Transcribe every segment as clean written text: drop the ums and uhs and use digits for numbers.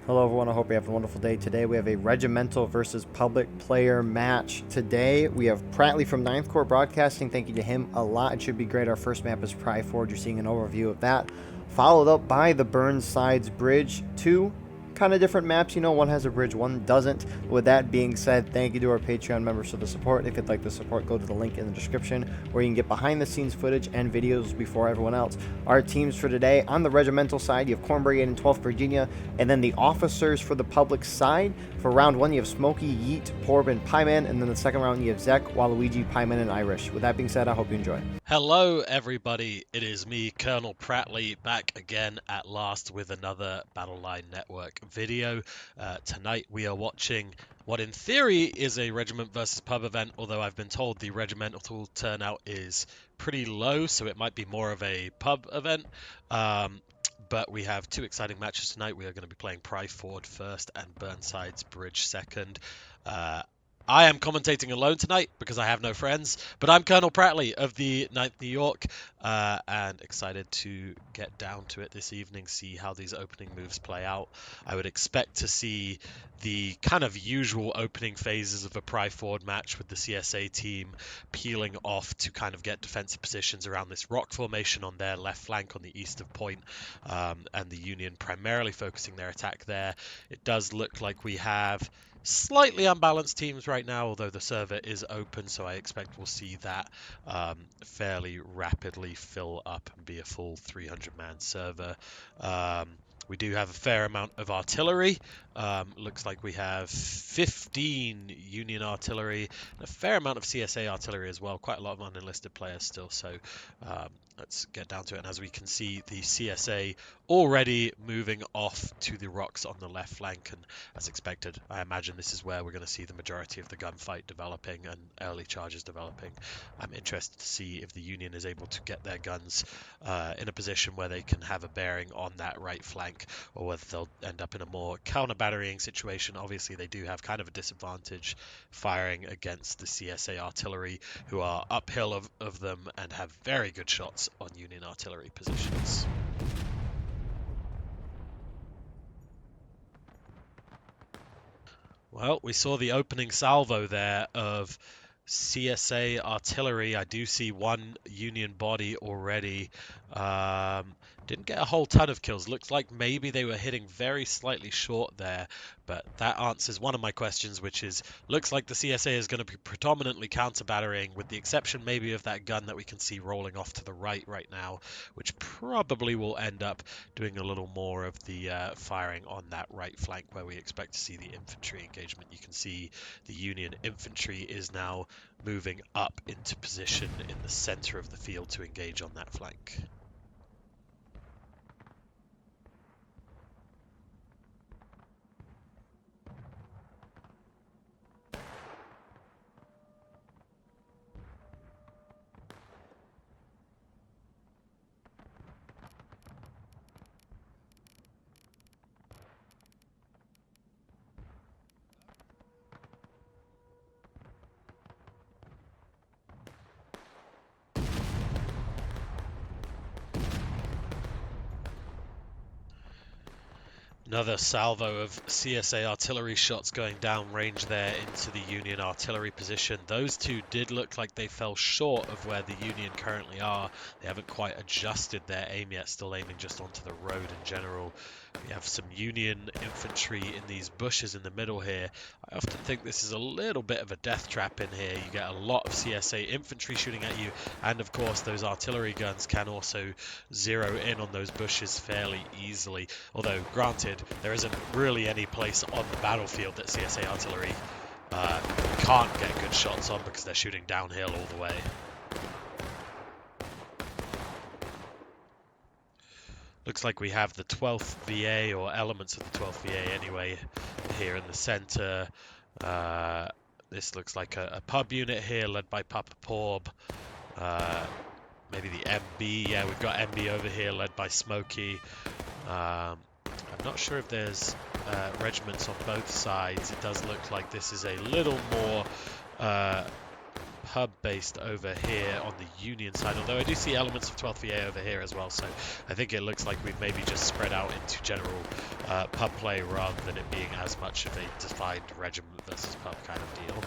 Hello everyone, I hope you have a wonderful day. Today we have a Regimental versus Public player match. Today we have Pratly from 9th Corps Broadcasting. Thank you to him a lot. It should be great. Our first map is Pry Forge. You're seeing an overview of that. Followed up by the Burnsides Bridge. Two kind of different maps, one has a bridge, one doesn't. With that being said, thank you to our Patreon members for the support. If you'd like the support, go to the link in the description where you can get behind the scenes footage and videos before everyone else. Our teams for today: on the regimental side, you have Corn Brigade and 12th Virginia, and then the officers for the public side. For round one, you have Smokey, Yeet, Porb, and Pieman, and then the second round you have Zek, Waluigi, Pieman, and Irish. With that being said, I hope you enjoy. Hello everybody, it is me, Colonel Pratly, back again at last with another Battleline Network video. Tonight we are watching what in theory is a regiment versus pub event, although I've been told the regimental turnout is pretty low, so it might be more of a pub event. But we have two exciting matches tonight. We are going to be playing Pry Ford first and Burnsides Bridge second. I am commentating alone tonight because I have no friends, but I'm Colonel Pratly of the 9th New York, and excited to get down to it this evening, see how these opening moves play out. I would expect to see the kind of usual opening phases of a Pry Forward match with the CSA team peeling off to kind of get defensive positions around this rock formation on their left flank on the east of Point, and the Union primarily focusing their attack there. It does look like we have slightly unbalanced teams right now, although the server is open, so I expect we'll see that fairly rapidly fill up and be a full 300-man server. We do have a fair amount of artillery. Looks like we have 15 Union artillery and a fair amount of CSA artillery as well. Quite a lot of unenlisted players still, so let's get down to it. And as we can see, the CSA already moving off to the rocks on the left flank, and as expected, I imagine this is where we're going to see the majority of the gunfight developing and early charges developing. I'm interested to see if the Union is able to get their guns in a position where they can have a bearing on that right flank, or whether they'll end up in a more counter-batterying situation. Obviously, they do have kind of a disadvantage firing against the CSA artillery, who are uphill of them and have very good shots on Union artillery positions. Well, we saw the opening salvo there of CSA artillery. I do see one Union body already. Didn't get a whole ton of kills. Looks like maybe they were hitting very slightly short there, but that answers one of my questions, which is, looks like the CSA is going to be predominantly counter-battering, with the exception maybe of that gun that we can see rolling off to the right now, which probably will end up doing a little more of the firing on that right flank where we expect to see the infantry engagement. You can see the Union infantry is now moving up into position in the center of the field to engage on that flank. Another salvo of CSA artillery shots going downrange there into the Union artillery position. Those two did look like they fell short of where the Union currently are. They haven't quite adjusted their aim yet, still aiming just onto the road in general. We have some Union infantry in these bushes in the middle here. I often think this is a little bit of a death trap in here. You get a lot of CSA infantry shooting at you, and of course those artillery guns can also zero in on those bushes fairly easily. Although, granted, there isn't really any place on the battlefield that CSA artillery can't get good shots on because they're shooting downhill all the way. Looks like we have the 12th VA, or elements of the 12th VA anyway, here in the center. This looks like a pub unit here led by Papa Porb. Maybe the MB. Yeah, we've got MB over here led by Smokey. I'm not sure if there's regiments on both sides. It does look like this is a little more pub based over here on the Union side, although I do see elements of 12th VA over here as well, so I think it looks like we've maybe just spread out into general pub play rather than it being as much of a defined regiment versus pub kind of deal.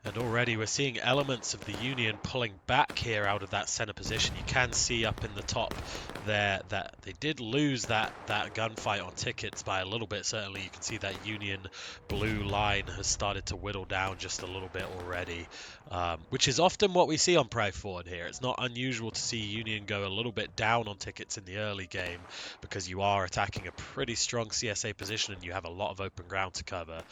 And already we're seeing elements of the Union pulling back here out of that center position. You can see up in the top there that they did lose that gunfight on tickets by a little bit. Certainly you can see that Union blue line has started to whittle down just a little bit already, which is often what we see on Pry Forward here. It's not unusual to see Union go a little bit down on tickets in the early game because you are attacking a pretty strong CSA position and you have a lot of open ground to cover.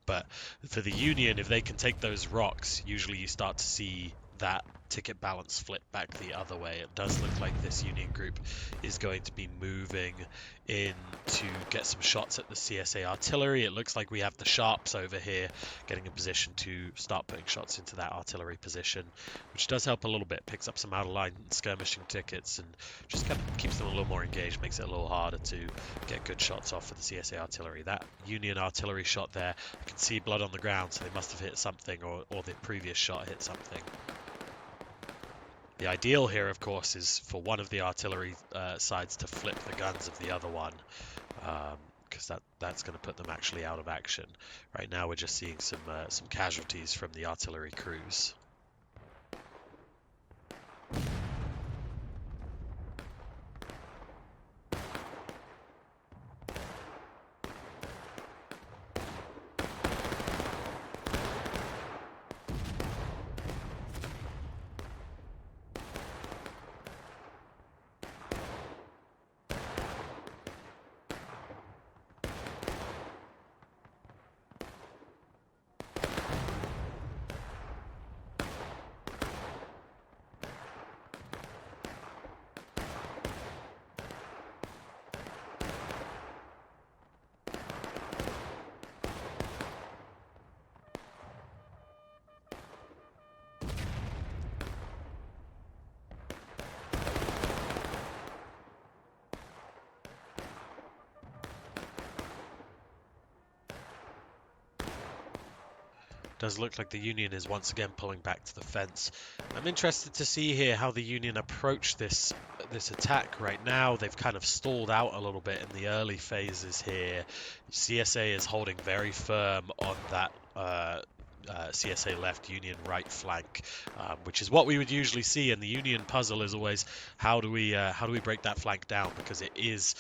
But for the Union, if they can take those rocks, usually you start to see that ticket balance flip back the other way. It does look like this Union group is going to be moving in to get some shots at the CSA artillery. It looks like we have the Sharps over here getting in position to start putting shots into that artillery position, which does help a little bit. Picks up some out-of-line skirmishing tickets and just kind of keeps them a little more engaged, makes it a little harder to get good shots off for the CSA artillery. That Union artillery shot there, I can see blood on the ground, so they must have hit something, or the previous shot hit something. The ideal here, of course, is for one of the artillery sides to flip the guns of the other one, because that's going to put them actually out of action. Right now, we're just seeing some casualties from the artillery crews. Does look like the Union is once again pulling back to the fence. I'm interested to see here how the Union approach this attack right now. They've kind of stalled out a little bit in the early phases here. CSA is holding very firm on that CSA left, Union right flank, which is what we would usually see. And the Union puzzle is always how do we break that flank down, because it is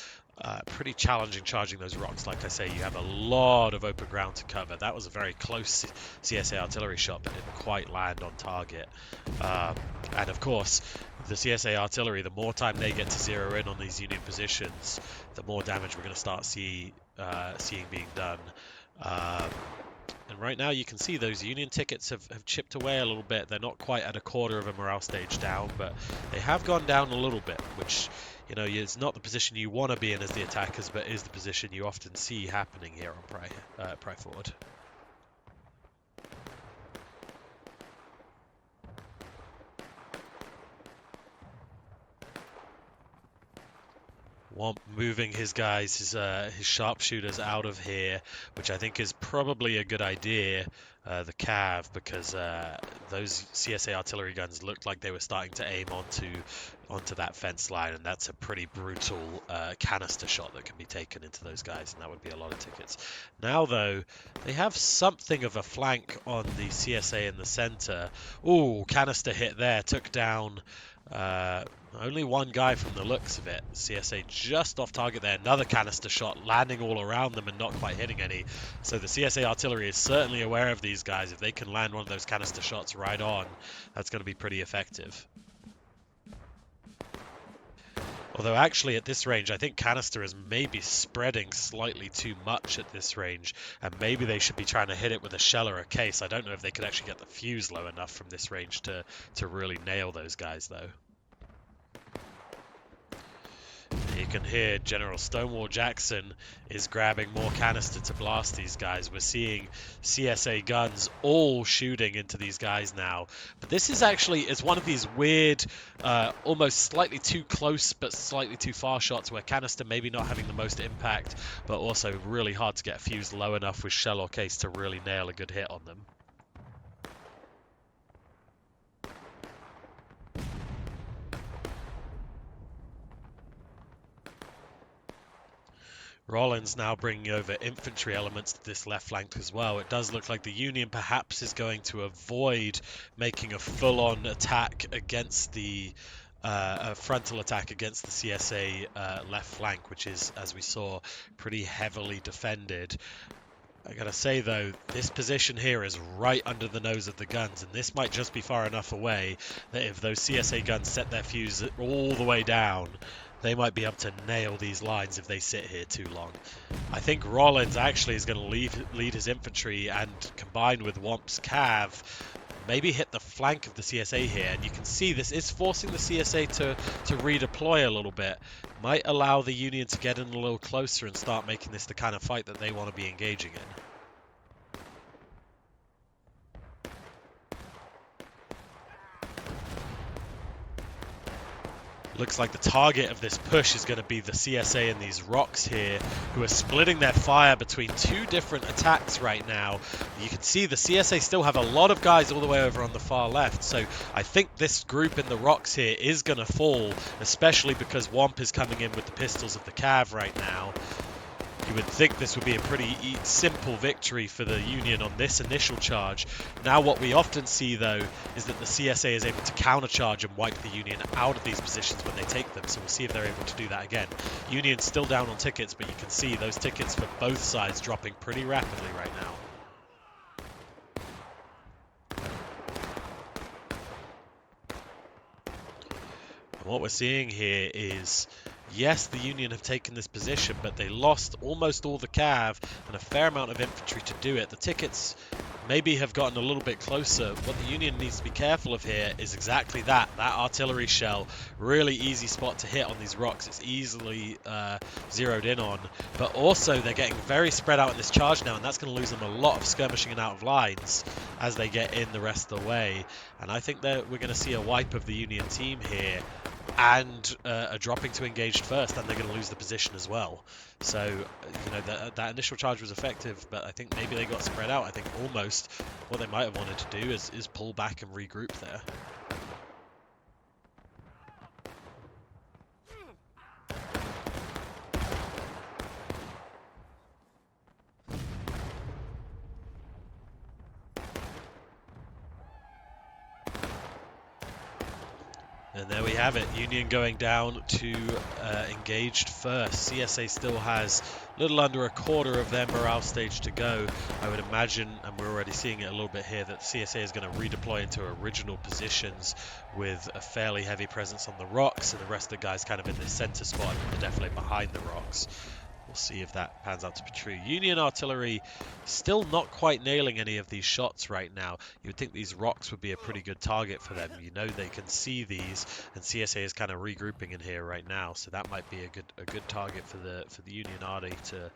pretty challenging charging those rocks. Like I say, you have a lot of open ground to cover. That was a very close CSA artillery shot, but didn't quite land on target. And of course, the CSA artillery, the more time they get to zero in on these Union positions, the more damage we're going to start seeing being done. And right now you can see those Union tickets have chipped away a little bit. They're not quite at a quarter of a morale stage down, but they have gone down a little bit, which, you know, it's not the position you want to be in as the attackers, but is the position you often see happening here on Pry Forward. Womp moving his guys, his sharpshooters out of here, which I think is probably a good idea, the Cav, because those CSA artillery guns looked like they were starting to aim onto that fence line, and that's a pretty brutal canister shot that can be taken into those guys, and that would be a lot of tickets. Now, though, they have something of a flank on the CSA in the center. Ooh, canister hit there, took down only one guy from the looks of it. CSA just off target there. Another canister shot landing all around them and not quite hitting any. So the CSA artillery is certainly aware of these guys. If they can land one of those canister shots right on, that's going to be pretty effective. Although actually at this range, I think canister is maybe spreading slightly too much at this range, and maybe they should be trying to hit it with a shell or a case. I don't know if they could actually get the fuse low enough from this range to really nail those guys, though. You can hear General Stonewall Jackson is grabbing more canister to blast these guys. We're seeing CSA guns all shooting into these guys now. But this is actually, it's one of these weird, almost slightly too close but slightly too far shots where canister maybe not having the most impact, but also really hard to get a fuse low enough with shell or case to really nail a good hit on them. Rollins now bringing over infantry elements to this left flank as well. It does look like the Union perhaps is going to avoid making a full-on attack against the a frontal attack against the CSA left flank, which is, as we saw, pretty heavily defended. I gotta say though, this position here is right under the nose of the guns, and this might just be far enough away that if those CSA guns set their fuse all the way down, they might be able to nail these lines if they sit here too long. I think Rollins actually is going to lead his infantry and combine with Womp's cav, maybe hit the flank of the CSA here, and you can see this is forcing the CSA to redeploy a little bit. Might allow the Union to get in a little closer and start making this the kind of fight that they want to be engaging in. Looks like the target of this push is going to be the CSA and these rocks here, who are splitting their fire between two different attacks right now. You can see the CSA still have a lot of guys all the way over on the far left, so I think this group in the rocks here is going to fall, especially because Womp is coming in with the pistols of the cav right now. You would think this would be a pretty simple victory for the Union on this initial charge. Now what we often see though is that the CSA is able to countercharge and wipe the Union out of these positions when they take them, so we'll see if they're able to do that again. Union's still down on tickets, but you can see those tickets for both sides dropping pretty rapidly right now. And what we're seeing here is, yes, the Union have taken this position, but they lost almost all the cav and a fair amount of infantry to do it. The tickets maybe have gotten a little bit closer. What the Union needs to be careful of here is exactly that artillery shell. Really easy spot to hit on these rocks. It's easily zeroed in on, but also they're getting very spread out in this charge now, and that's going to lose them a lot of skirmishing and out of lines as they get in the rest of the way. And I think that we're going to see a wipe of the Union team here, and a dropping to engaged first, and they're going to lose the position as well. So, you know, that initial charge was effective, but I think maybe they got spread out. I think almost what they might have wanted to do is pull back and regroup there. And there we have it, Union going down to engaged first. CSA still has a little under a quarter of their morale stage to go. I would imagine, and we're already seeing it a little bit here, that CSA is going to redeploy into original positions with a fairly heavy presence on the rocks, and the rest of the guys kind of in the center spot and definitely behind the rocks. We'll see if that pans out to be true. Union artillery still not quite nailing any of these shots right now. You would think these rocks would be a pretty good target for them. You know they can see these, and CSA is kind of regrouping in here right now, so that might be a good target for the Union arty to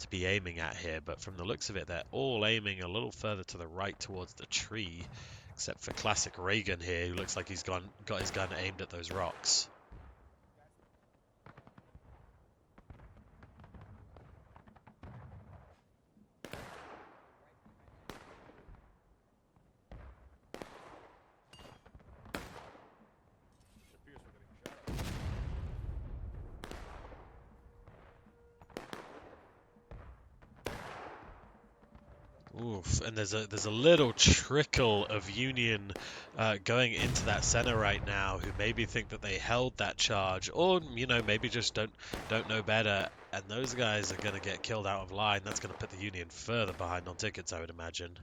be aiming at here. But from the looks of it, they're all aiming a little further to the right towards the tree, except for classic Reagan here, who looks like he's got his gun aimed at those rocks. Oof, and there's a little trickle of Union going into that center right now, who maybe think that they held that charge, or you know, maybe just don't know better, and those guys are going to get killed out of line. That's going to put the Union further behind on tickets, I would imagine.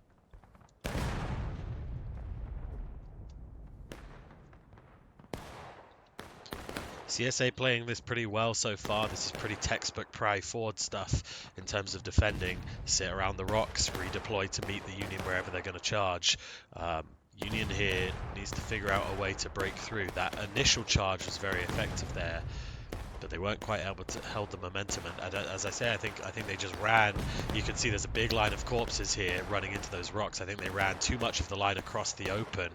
CSA playing this pretty well so far. This is pretty textbook Pry Ford stuff in terms of defending. Sit around the rocks, redeploy to meet the Union wherever they're going to charge. Union here needs to figure out a way to break through. That initial charge was very effective there. but they weren't quite able to hold the momentum. And as I say, I think they just ran. You can see there's a big line of corpses here running into those rocks. I think they ran too much of the line across the open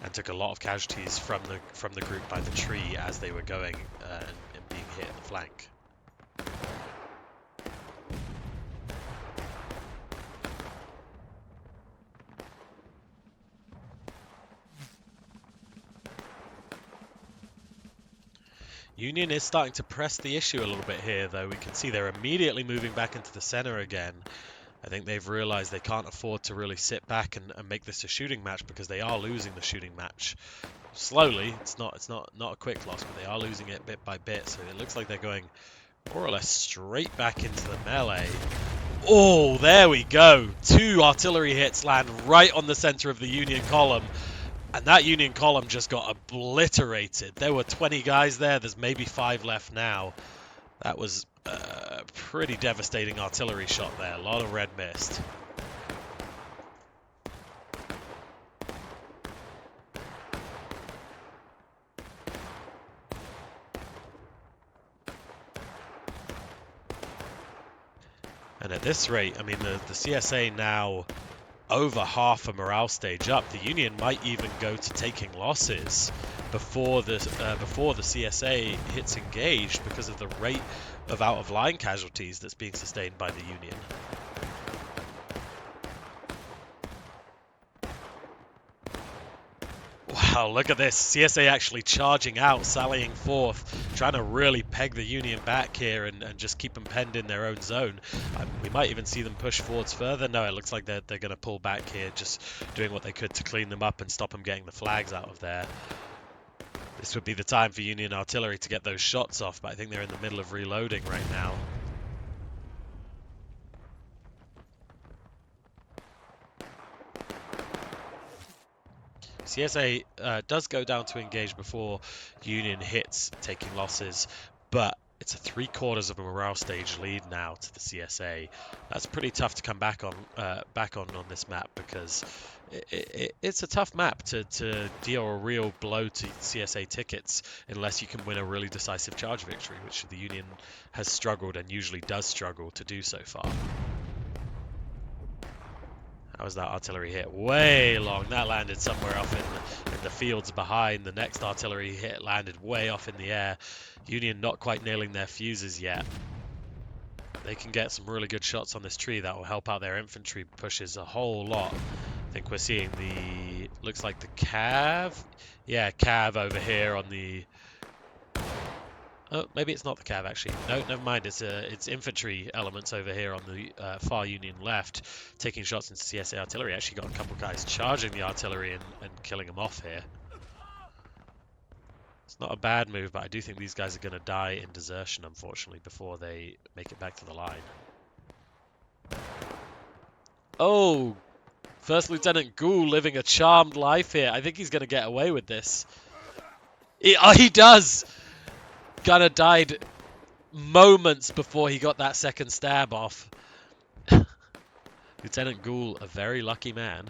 and took a lot of casualties from the group by the tree as they were going and being hit at the flank. Union is starting to press the issue a little bit here, though. We can see they're immediately moving back into the center again. I think they've realized they can't afford to really sit back and make this a shooting match, because they are losing the shooting match slowly. It's not a quick loss, but they are losing it bit by bit. So it looks like they're going more or less straight back into the melee. Oh, there we go. 2 artillery hits land right on the center of the Union column. And that Union column just got obliterated. There were 20 guys there. There's maybe 5 left now. That was a pretty devastating artillery shot there. A lot of red mist. And at this rate, I mean, the CSA now over half a morale stage up. The Union might even go to taking losses before the CSA hits engaged, because of the rate of out-of-line casualties that's being sustained by the Union. Wow, look at this. CSA actually charging out, sallying forth, trying to really peg the Union back here and just keep them penned in their own zone. We might even see them push forwards further. No, it looks like they're going to pull back here, just doing what they could to clean them up and stop them getting the flags out of there. This would be the time for Union artillery to get those shots off, but I think they're in the middle of reloading right now. CSA does go down to engage before Union hits taking losses, but it's a 3/4 of a morale stage lead now to the CSA. That's pretty tough to come back on this map, because it's a tough map to deal a real blow to CSA tickets unless you can win a really decisive charge victory, which the Union has struggled and usually does struggle to do so far. How was that artillery hit? Way long. That landed somewhere off in the fields behind. The next artillery hit landed way off in the air. Union not quite nailing their fuses yet. They can get some really good shots on this tree that will help out their infantry pushes a whole lot. I think we're seeing looks like the cav. Yeah, cav over here on the... Oh, maybe it's not the cav actually. No, never mind. It's infantry elements over here on the far Union left, taking shots into CSA artillery. Actually got a couple guys charging the artillery and killing them off here. It's not a bad move, but I do think these guys are going to die in desertion, unfortunately, before they make it back to the line. Oh, First Lieutenant Ghoul living a charmed life here. I think he's going to get away with this. He does! Kind of died moments before he got that second stab off. Lieutenant Ghoul, a very lucky man.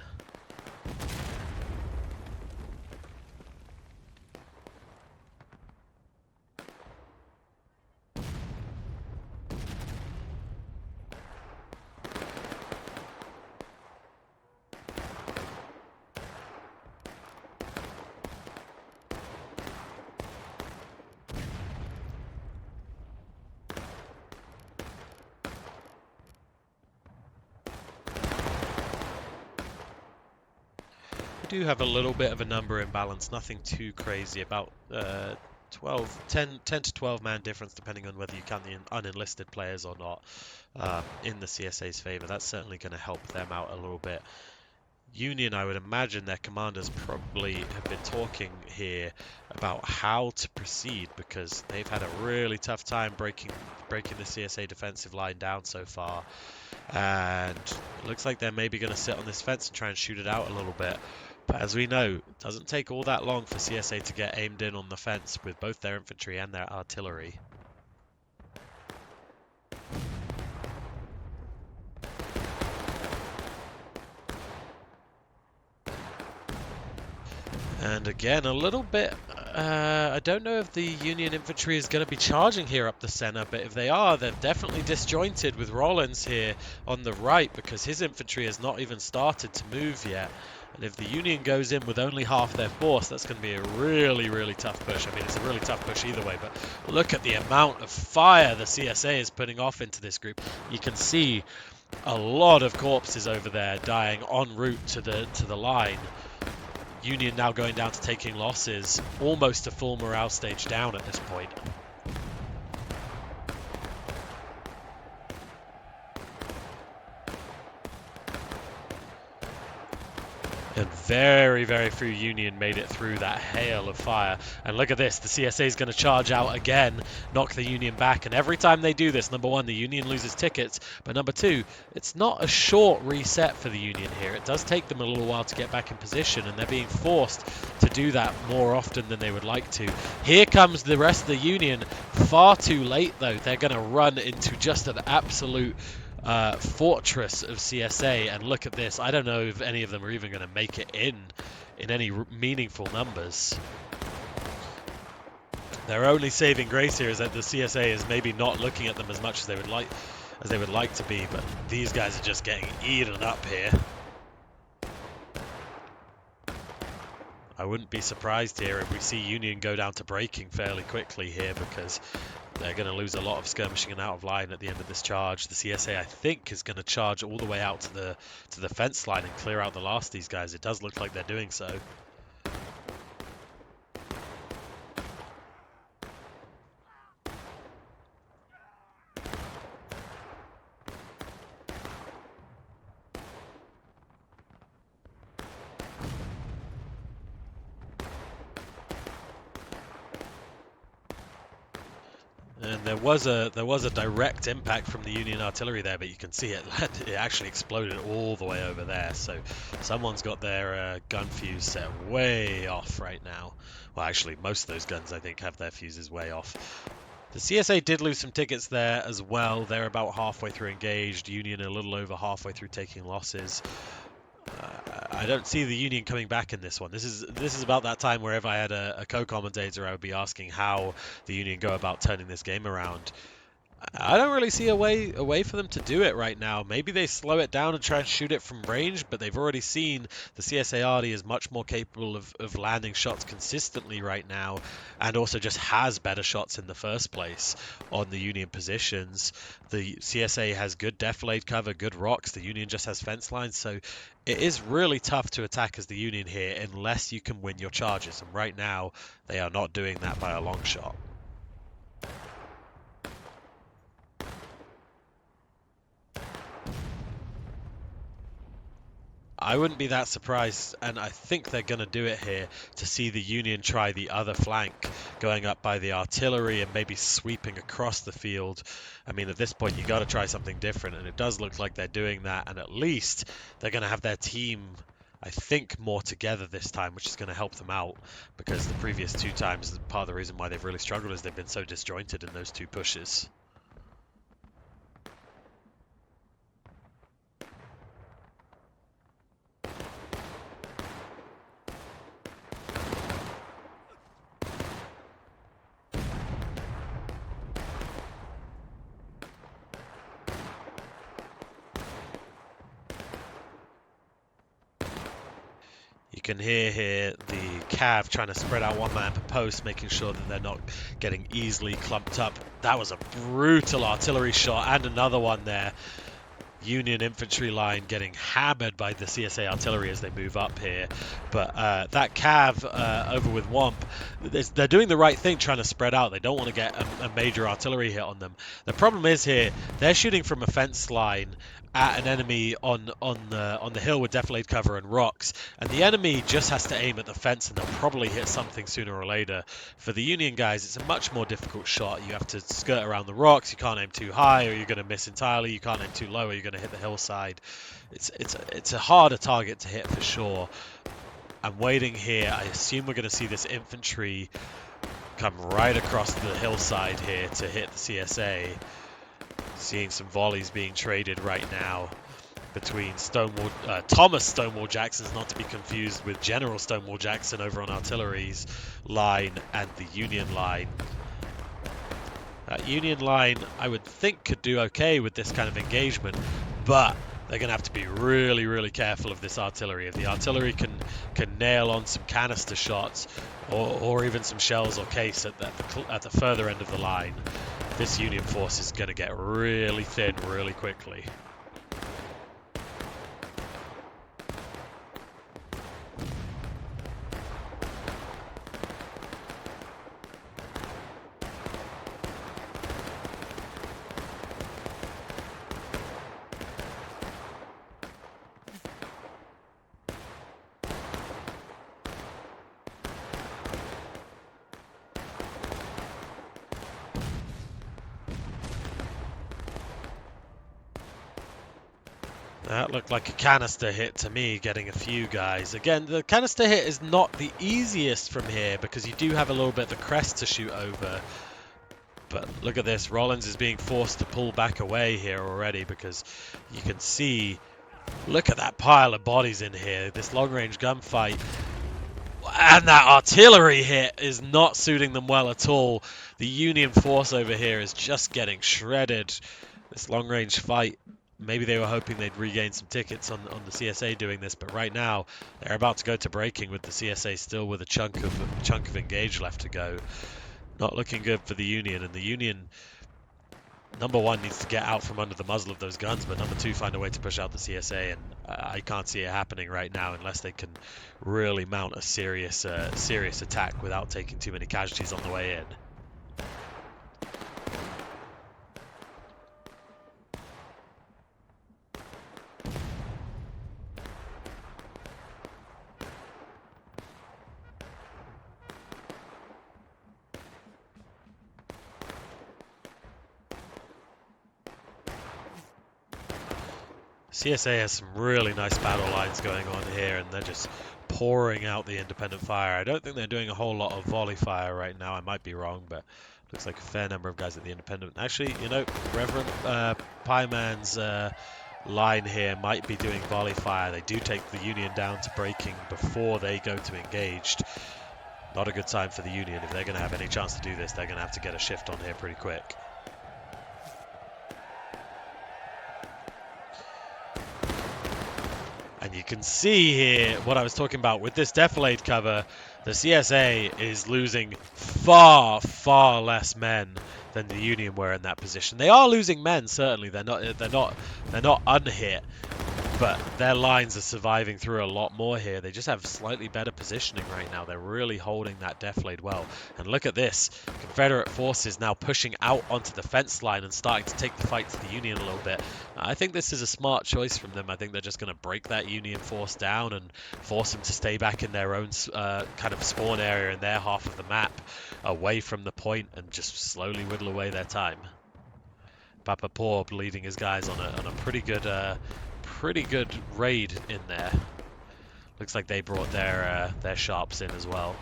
Do have a little bit of a number imbalance, nothing too crazy, about 10 to 12 man difference depending on whether you count the unenlisted players or not in the CSA's favor. That's certainly going to help them out a little bit. Union, I would imagine their commanders probably have been talking here about how to proceed, because they've had a really tough time breaking the CSA defensive line down so far, and it looks like they're maybe going to sit on this fence and try and shoot it out a little bit. But as we know, it doesn't take all that long for CSA to get aimed in on the fence with both their infantry and their artillery. And again, a little bit I don't know if the Union infantry is going to be charging here up the center, but if they are, they're definitely disjointed with Rollins here on the right, because his infantry has not even started to move yet. And if the Union goes in with only half their force, that's going to be a really, really tough push. I mean, it's a really tough push either way, but look at the amount of fire the CSA is putting off into this group. You can see a lot of corpses over there dying en route to the line. Union now going down to taking losses, almost a full morale stage down at this point. And very, very few Union made it through that hail of fire. And look at this, the CSA is going to charge out again, knock the Union back. And every time they do this, number one, the Union loses tickets. But number two, it's not a short reset for the Union here. It does take them a little while to get back in position, and they're being forced to do that more often than they would like to. Here comes the rest of the Union. Far too late, though. They're going to run into just an absolute fortress of CSA, and look at this. I don't know if any of them are even going to make it in any meaningful numbers. Their only saving grace here is that the CSA is maybe not looking at them as much as they would like to be, but these guys are just getting eaten up here. I wouldn't be surprised here if we see Union go down to breaking fairly quickly here, because they're going to lose a lot of skirmishing and out of line at the end of this charge. The CSA, I think, is going to charge all the way out to the fence line and clear out the last of these guys. It does look like they're doing so. And there was a direct impact from the Union artillery there, but you can see it actually exploded all the way over there. So someone's got their gun fuse set way off right now. Well, actually, most of those guns, I think, have their fuses way off. The CSA did lose some tickets there as well. They're about halfway through engaged. Union a little over halfway through taking losses. I don't see the Union coming back in this one. This is about that time where if I had a co-commentator, I would be asking how the Union go about turning this game around. I don't really see a way for them to do it right now. Maybe they slow it down and try and shoot it from range, but they've already seen the CSARD is much more capable of landing shots consistently right now, and also just has better shots in the first place on the Union positions. The CSA has good defilade cover, good rocks. The Union just has fence lines, so it is really tough to attack as the Union here unless you can win your charges, and right now they are not doing that by a long shot. I wouldn't be that surprised, and I think they're going to do it here, to see the Union try the other flank, going up by the artillery and maybe sweeping across the field. I mean, at this point, you got to try something different, and it does look like they're doing that, and at least they're going to have their team, I think, more together this time, which is going to help them out, because the previous two times, part of the reason why they've really struggled is they've been so disjointed in those two pushes. You can hear here the Cav trying to spread out one man per post, making sure that they're not getting easily clumped up. That was a brutal artillery shot, and another one there. Union infantry line getting hammered by the CSA artillery as they move up here. But that Cav over with Womp, they're doing the right thing trying to spread out. They don't want to get a major artillery hit on them. The problem is here, they're shooting from a fence line at an enemy on the hill with defilade cover and rocks, and the enemy just has to aim at the fence and they'll probably hit something sooner or later. For the Union guys, it's a much more difficult shot. You have to skirt around the rocks, you can't aim too high or you're going to miss entirely, you can't aim too low or you're going to hit the hillside. It's a harder target to hit for sure. I'm waiting here. I assume we're going to see this infantry come right across the hillside here to hit the CSA. Seeing some volleys being traded right now. between Thomas Stonewall Jackson's, not to be confused with General Stonewall Jackson over on artillery's line, and the Union line. Union line, I would think, could do okay with this kind of engagement, but they're going to have to be really, really careful of this artillery. If the artillery can nail on some canister shots or even some shells or case at the further end of the line, this Union force is going to get really thin really quickly. That looked like a canister hit to me, getting a few guys. Again, the canister hit is not the easiest from here because you do have a little bit of the crest to shoot over. But look at this, Rollins is being forced to pull back away here already because you can see, look at that pile of bodies in here. This long-range gunfight and that artillery hit is not suiting them well at all. The Union force over here is just getting shredded. This long-range fight, maybe they were hoping they'd regain some tickets on the CSA doing this, but right now they're about to go to breaking with the CSA still with a chunk of engage left to go. Not looking good for the Union, and the Union, number one, needs to get out from under the muzzle of those guns, but number two, find a way to push out the CSA, and I can't see it happening right now unless they can really mount a serious attack without taking too many casualties on the way in. CSA has some really nice battle lines going on here, and they're just pouring out the independent fire. I don't think they're doing a whole lot of volley fire right now. I might be wrong, but looks like a fair number of guys at the independent. Actually, you know, Reverend Pieman's line here might be doing volley fire. They do take the Union down to breaking before they go to engaged. Not a good sign for the Union. If they're going to have any chance to do this, they're going to have to get a shift on here pretty quick. And you can see here what I was talking about with this defilade cover. The CSA is losing far, far less men than the Union were in that position. They are losing men, certainly. They're not unhit, but their lines are surviving through a lot more here. They just have slightly better positioning right now. They're really holding that defilade well. And look at this. Confederate forces now pushing out onto the fence line and starting to take the fight to the Union a little bit. I think this is a smart choice from them. I think they're just going to break that Union force down and force them to stay back in their own kind of spawn area in their half of the map, away from the point, and just slowly whittle away their time. Papa Paw leading his guys on a pretty good raid in there. Looks like they brought their sharps in as well.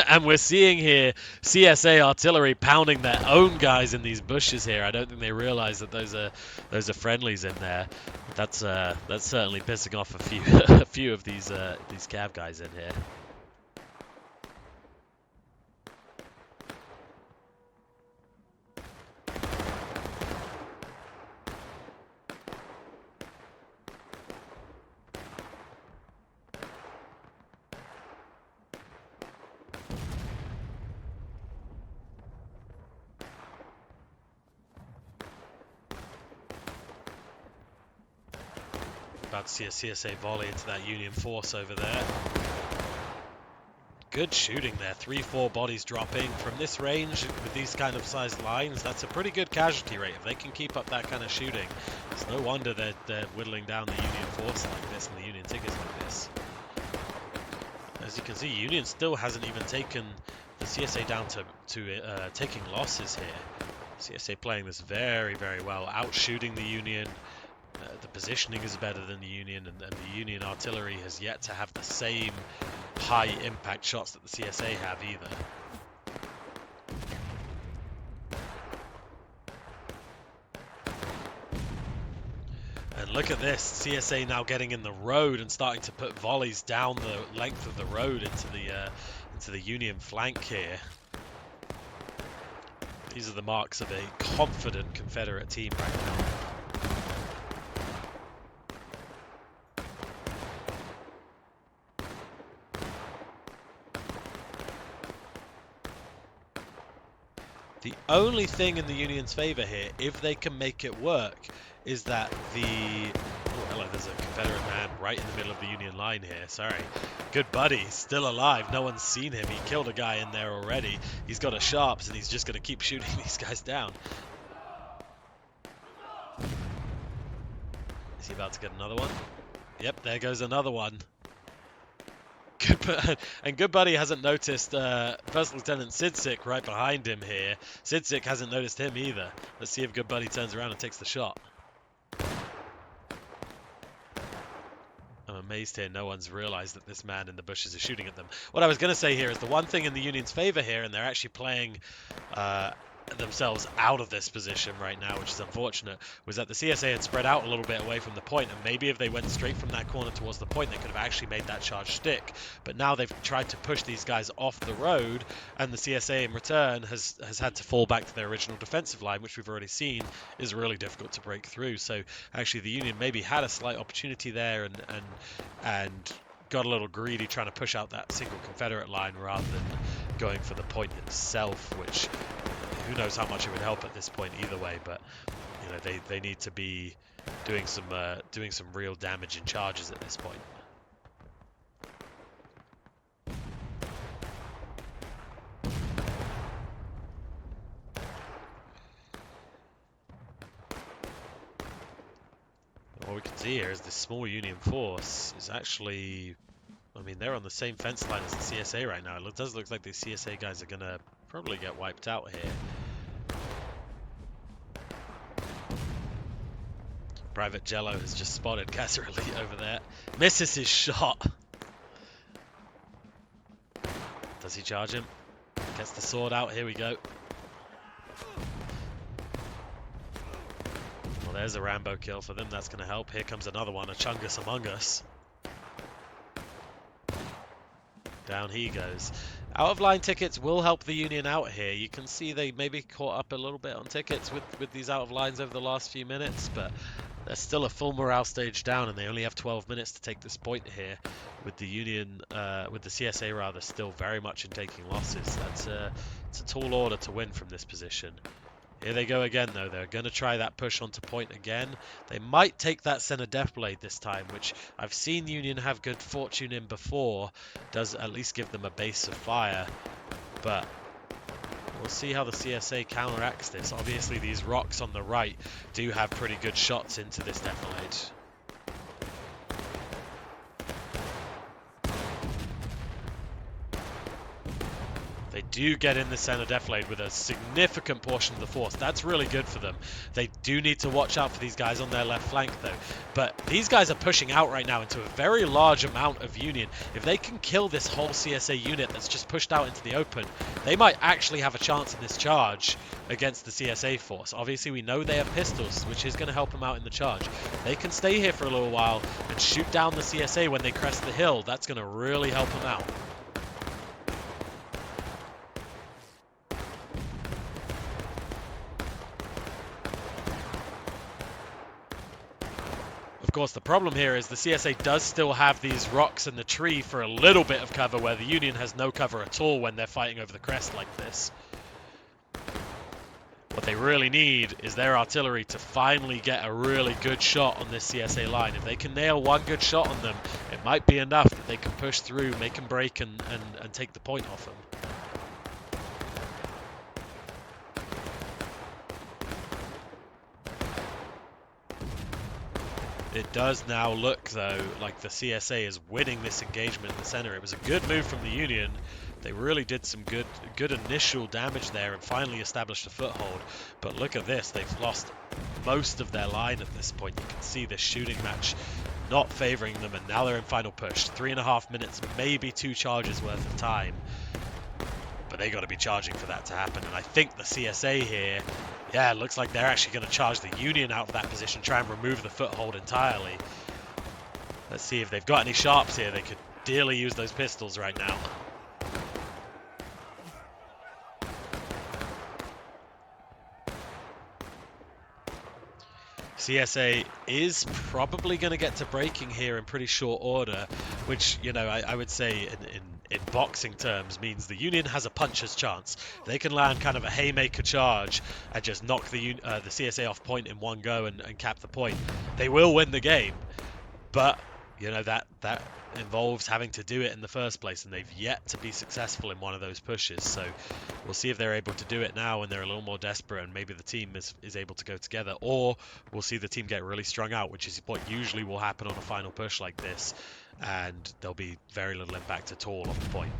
And we're seeing here CSA artillery pounding their own guys in these bushes here. I don't think they realize that those are friendlies in there. That's certainly pissing off a few of these cav guys in here. About to see a CSA volley into that Union force over there. Good shooting there. 3-4 bodies dropping from this range with these kind of sized lines. That's a pretty good casualty rate. If they can keep up that kind of shooting, it's no wonder they're whittling down the Union force like this and the Union tickets like this. As you can see, Union still hasn't even taken the CSA down to taking losses here. CSA playing this very, very well, out shooting the Union. The positioning is better than the Union, and the Union artillery has yet to have the same high impact shots that the CSA have either. And look at this, CSA now getting in the road and starting to put volleys down the length of the road into the Union flank here. These are the marks of a confident Confederate team right now. The only thing in the Union's favor here, if they can make it work, is that the... Oh, hello, there's a Confederate man right in the middle of the Union line here. Sorry. Good buddy, still alive. No one's seen him. He killed a guy in there already. He's got a sharps, and he's just going to keep shooting these guys down. Is he about to get another one? Yep, there goes another one. And Good Buddy hasn't noticed First Lieutenant Sidsick right behind him here. Sidsick hasn't noticed him either. Let's see if Good Buddy turns around and takes the shot. I'm amazed here no one's realized that this man in the bushes is shooting at them. What I was going to say here is the one thing in the Union's favor here, and they're actually playing themselves out of this position right now, which is unfortunate, was that the CSA had spread out a little bit away from the point, and maybe if they went straight from that corner towards the point, they could have actually made that charge stick. But now they've tried to push these guys off the road, and the CSA in return has had to fall back to their original defensive line, which we've already seen is really difficult to break through. So actually the Union maybe had a slight opportunity there and got a little greedy trying to push out that single Confederate line rather than going for the point itself, which who knows how much it would help at this point either way. But you know, they need to be doing some real damage in charges at this point. What we can see here is this small Union force is actually, I mean, they're on the same fence line as the CSA right now. It does look like the CSA guys are going to probably get wiped out here. Private Jello has just spotted Casserelli over there. Misses his shot. Does he charge him? Gets the sword out. Here we go. Well, there's a Rambo kill for them. That's going to help. Here comes another one. A Chungus among us. Down he goes. Out of line tickets will help the Union out here. You can see they maybe caught up a little bit on tickets with these out of lines over the last few minutes, but there's still a full morale stage down, and they only have 12 minutes to take this point here, with the Union, with the CSA rather, still very much in taking losses. It's a tall order to win from this position. Here they go again, though. They're going to try that push onto point again. They might take that center death blade this time, which I've seen Union have good fortune in before. Does at least give them a base of fire. But we'll see how the CSA counteracts this. Obviously, these rocks on the right do have pretty good shots into this death blade. They do get in the center defilade with a significant portion of the force. That's really good for them. They do need to watch out for these guys on their left flank, though. But these guys are pushing out right now into a very large amount of Union. If they can kill this whole CSA unit that's just pushed out into the open, they might actually have a chance in this charge against the CSA force. Obviously, we know they have pistols, which is going to help them out in the charge. They can stay here for a little while and shoot down the CSA when they crest the hill. That's going to really help them out. Of course, the problem here is the CSA does still have these rocks in the tree for a little bit of cover, where the Union has no cover at all when they're fighting over the crest like this. What they really need is their artillery to finally get a really good shot on this CSA line. If they can nail one good shot on them, it might be enough that they can push through, make them break, and take the point off them. It does now look, though, like the CSA is winning this engagement in the center. It was a good move from the Union. They really did some good initial damage there and finally established a foothold. But look at this. They've lost most of their line at this point. You can see this shooting match not favoring them, and now they're in final push. 3.5 minutes, maybe 2 charges worth of time. But they got to be charging for that to happen. And I think the CSA here, yeah, it looks like they're actually going to charge the Union out of that position, try and remove the foothold entirely. Let's see if they've got any sharps here. They could dearly use those pistols right now. CSA is probably going to get to breaking here in pretty short order, which, you know, I would say in boxing terms means the Union has a puncher's chance. They can land kind of a haymaker charge and just knock the CSA off point in one go and cap the point. They will win the game, but, you know, that involves having to do it in the first place, and they've yet to be successful in one of those pushes. So we'll see if they're able to do it now when they're a little more desperate, and maybe the team is able to go together, or we'll see the team get really strung out, which is what usually will happen on a final push like this, and there'll be very little impact at all on the point.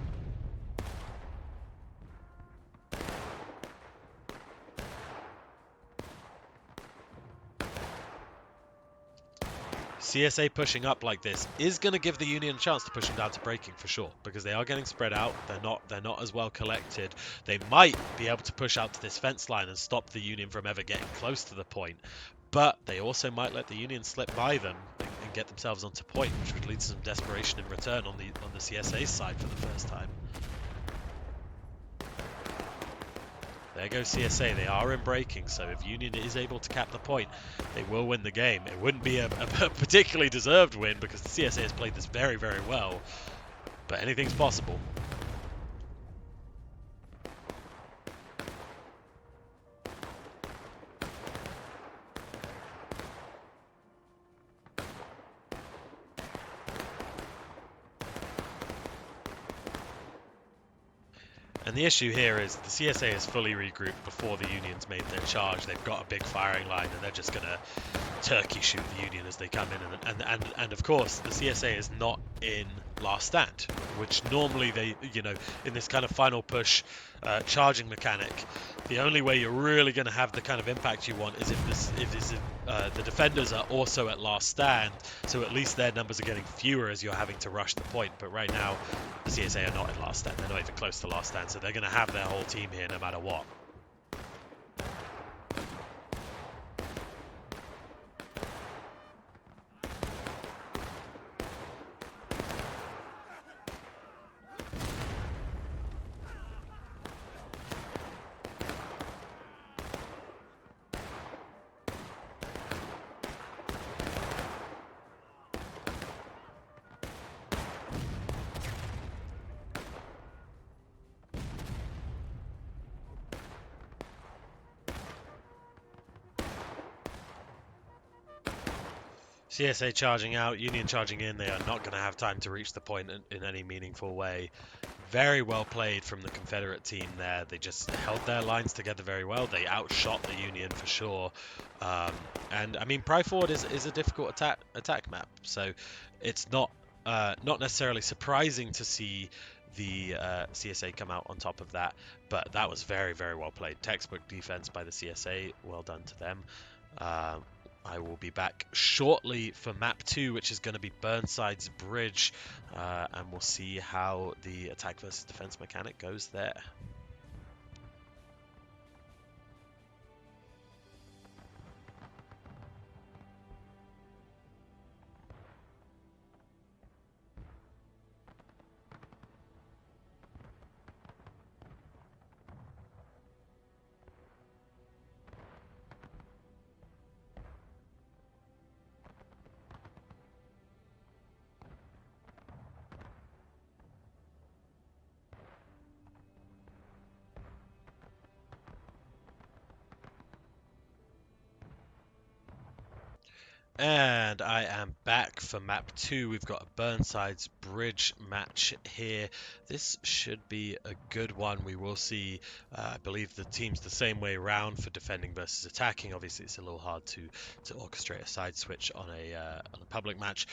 CSA pushing up like this is going to give the Union a chance to push them down to breaking for sure, because they are getting spread out. They're not as well collected. They might be able to push out to this fence line and stop the Union from ever getting close to the point, but they also might let the Union slip by them and get themselves onto point, which would lead to some desperation in return on the CSA side for the first time. There goes CSA. They are in breaking, so if Union is able to cap the point, they will win the game. It wouldn't be a particularly deserved win because the CSA has played this very, very well, but anything's possible. And the issue here is the CSA is fully regrouped before the Union's made their charge. They've got a big firing line, and they're just going to turkey shoot the Union as they come in. And of course, the CSA is not in last stand, which normally they, you know, in this kind of final push charging mechanic, the only way you're really going to have the kind of impact you want is if the defenders are also at last stand, so at least their numbers are getting fewer as you're having to rush the point. But right now, the CSA are not in last stand. They're not even close to last stand, so they're going to have their whole team here no matter what. CSA charging out, Union charging in. They are not going to have time to reach the point in any meaningful way. Very well played from the Confederate team there. They just held their lines together very well. They outshot the Union for sure. And I mean, Pry Forward is a difficult attack map, so it's not necessarily surprising to see the CSA come out on top of that. But that was very, very well played. Textbook defense by the CSA. Well done to them. I will be back shortly for map 2, which is going to be Burnside's Bridge, and we'll see how the attack versus defense mechanic goes there. And I am back for map 2. We've got a Burnside's Bridge match here. This should be a good one. We will see, I believe the team's the same way around for defending versus attacking. Obviously, it's a little hard to orchestrate a side switch on a public match.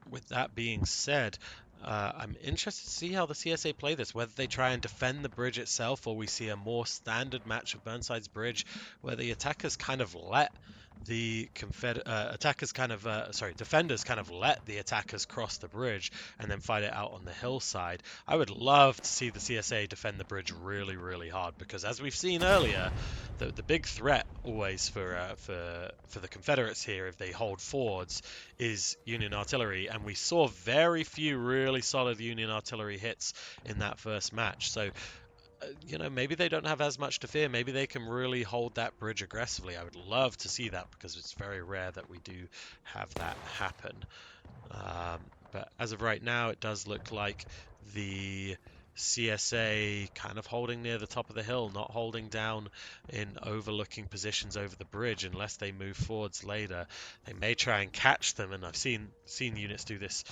With that being said, I'm interested to see how the CSA play this, whether they try and defend the bridge itself or we see a more standard match of Burnside's Bridge where the attackers kind of let the defenders kind of let the attackers cross the bridge and then fight it out on the hillside. I would love to see the CSA defend the bridge really, really hard, because as we've seen earlier, the big threat always for the Confederates here, if they hold forwards, is Union artillery, and we saw very few really solid Union artillery hits in that first match. So maybe they don't have as much to fear. Maybe they can really hold that bridge aggressively. I would love to see that, because it's very rare that we do have that happen. But as of right now, it does look like the CSA kind of holding near the top of the hill, not holding down in overlooking positions over the bridge unless they move forwards later. They may try and catch them, and I've seen units do this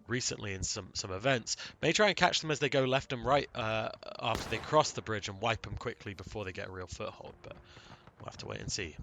recently in some events. May try and catch them as they go left and right after they cross the bridge and wipe them quickly before they get a real foothold, but we'll have to wait and see.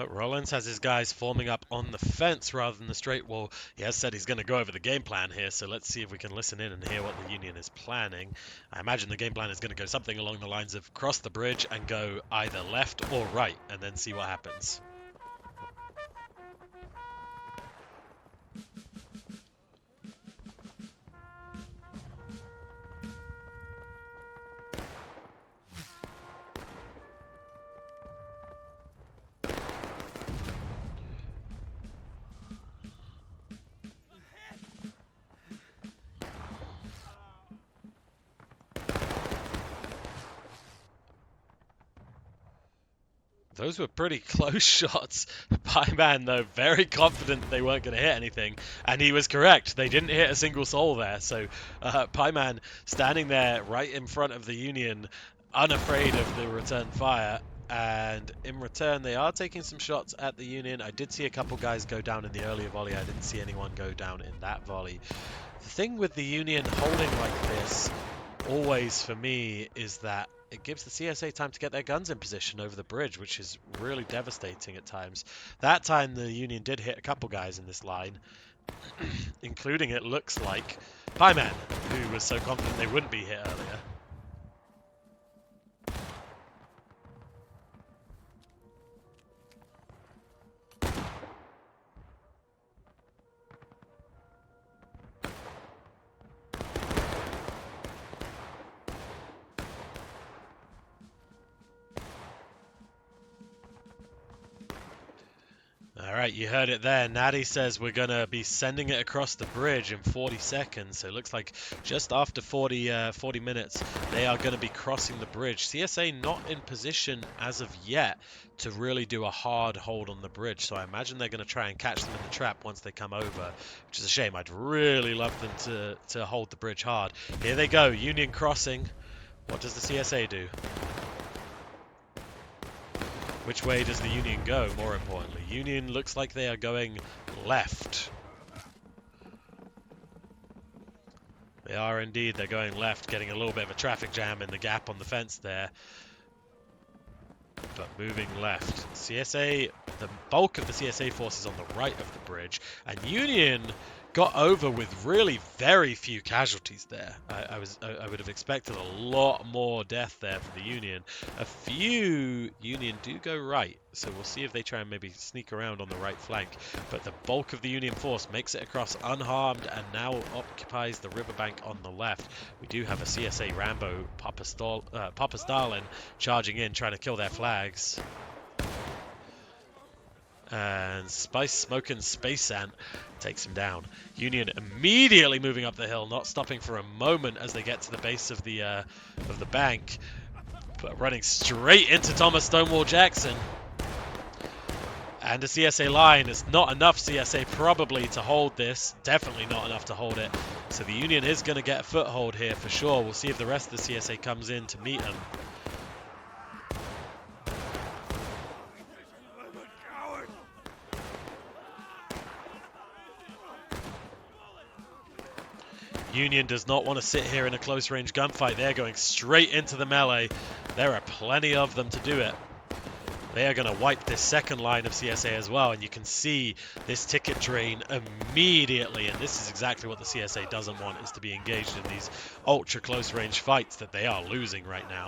Rollins has his guys forming up on the fence rather than the straight wall. He has said he's going to go over the game plan here, so let's see if we can listen in and hear what the Union is planning. I imagine the game plan is going to go something along the lines of cross the bridge and go either left or right, and then see what happens. Those were pretty close shots. Pieman, though, very confident they weren't going to hit anything, and he was correct. They didn't hit a single soul there. So Pieman standing there right in front of the Union, unafraid of the return fire. And in return, they are taking some shots at the Union. I did see a couple guys go down in the earlier volley. I didn't see anyone go down in that volley. The thing with the Union holding like this, always for me, is that it gives the CSA time to get their guns in position over the bridge, which is really devastating at times. That time the Union did hit a couple guys in this line, including, it looks like, Pieman, who was so confident they wouldn't be hit earlier. Alright, you heard it there. Natty says we're going to be sending it across the bridge in 40 seconds. So it looks like just after 40 minutes, they are going to be crossing the bridge. CSA not in position as of yet to really do a hard hold on the bridge. So I imagine they're going to try and catch them in the trap once they come over, which is a shame. I'd really love them to hold the bridge hard. Here they go, Union crossing. What does the CSA do? Which way does the Union go, more importantly? Union looks like they are going left. They are indeed, they're going left, getting a little bit of a traffic jam in the gap on the fence there. But moving left. CSA, the bulk of the CSA force is on the right of the bridge, and Union got over with really very few casualties there. I would have expected a lot more death there for the Union. A few Union do go right, so we'll see if they try and maybe sneak around on the right flank. But the bulk of the Union force makes it across unharmed and now occupies the riverbank on the left. We do have a CSA Rambo, Papa Stalin, charging in, trying to kill their flags. And Spice Smoking Space Ant takes him down. Union immediately moving up the hill, not stopping for a moment as they get to the base of the bank, but running straight into Thomas Stonewall Jackson. And the CSA line is not enough CSA probably to hold this. Definitely not enough to hold it. So the Union is going to get a foothold here for sure. We'll see if the rest of the CSA comes in to meet them. Union does not want to sit here in a close-range gunfight. They're going straight into the melee. There are plenty of them to do it. They are going to wipe this second line of CSA as well, and you can see this ticket drain immediately, and this is exactly what the CSA doesn't want, is to be engaged in these ultra close-range fights that they are losing right now.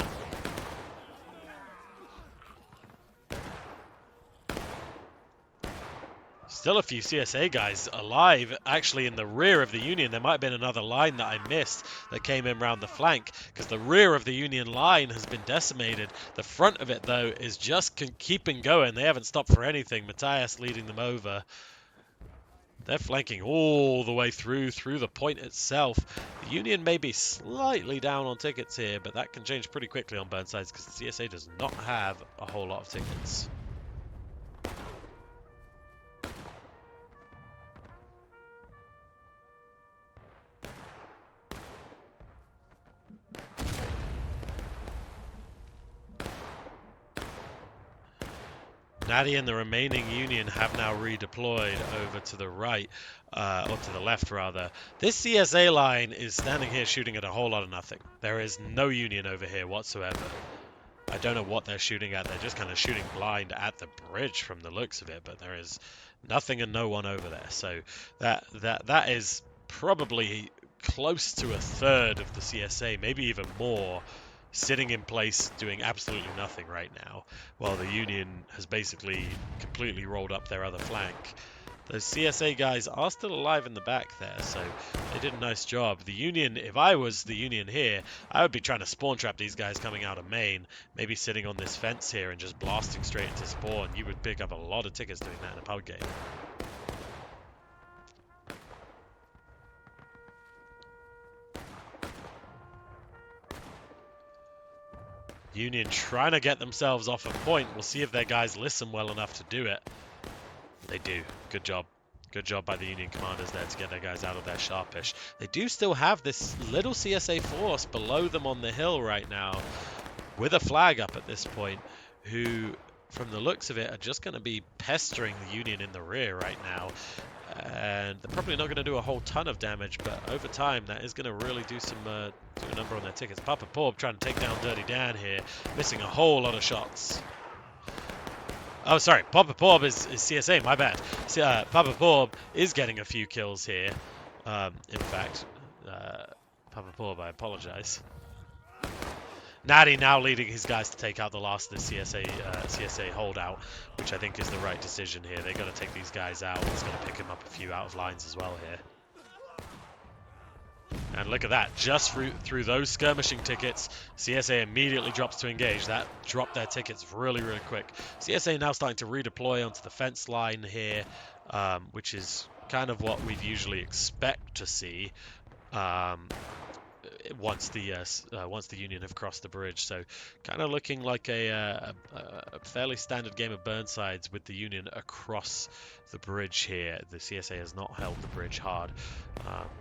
Still a few CSA guys alive, actually in the rear of the Union. There might have been another line that I missed that came in round the flank, because the rear of the Union line has been decimated. The front of it, though, is just keeping going. They haven't stopped for anything. Matthias leading them over. They're flanking all the way through the point itself. The Union may be slightly down on tickets here, but that can change pretty quickly on Burnsides, because the CSA does not have a whole lot of tickets. Natty and the remaining Union have now redeployed over to the right, or to the left rather. This CSA line is standing here shooting at a whole lot of nothing. There is no Union over here whatsoever. I don't know what they're shooting at. They're just kind of shooting blind at the bridge from the looks of it, but there is nothing and no one over there. So that is probably close to a third of the CSA, maybe even more, sitting in place doing absolutely nothing right now, while the Union has basically completely rolled up their other flank. Those CSA guys are still alive in the back there, so they did a nice job. The Union, if I was the Union here, I would be trying to spawn trap these guys coming out of main, maybe sitting on this fence here and just blasting straight into spawn. You would pick up a lot of tickets doing that in a pub game. Union trying to get themselves off a point. We'll see if their guys listen well enough to do it. They do. Good job. Good job by the Union commanders there to get their guys out of their sharpish. They do still have this little CSA force below them on the hill right now, with a flag up at this point, who, from the looks of it, are just going to be pestering the Union in the rear right now. And they're probably not going to do a whole ton of damage, but over time that is going to really do some do a number on their tickets. Papa Porb trying to take down Dirty Dan here, missing a whole lot of shots. Oh, sorry, Papa Porb is CSA, my bad. Papa Porb is getting a few kills here. In fact, Papa Porb, I apologize. Natty now leading his guys to take out the last of the CSA holdout, which I think is the right decision here. They're going to take these guys out. He's going to pick him up a few out of lines as well here. And look at that, just through those skirmishing tickets, CSA immediately drops to engage. That dropped their tickets really, really quick. CSA now starting to redeploy onto the fence line here, which is kind of what we'd usually expect to see. Once the Union have crossed the bridge, so kind of looking like a fairly standard game of Burnsides with the Union across the bridge here. The CSA has not held the bridge hard,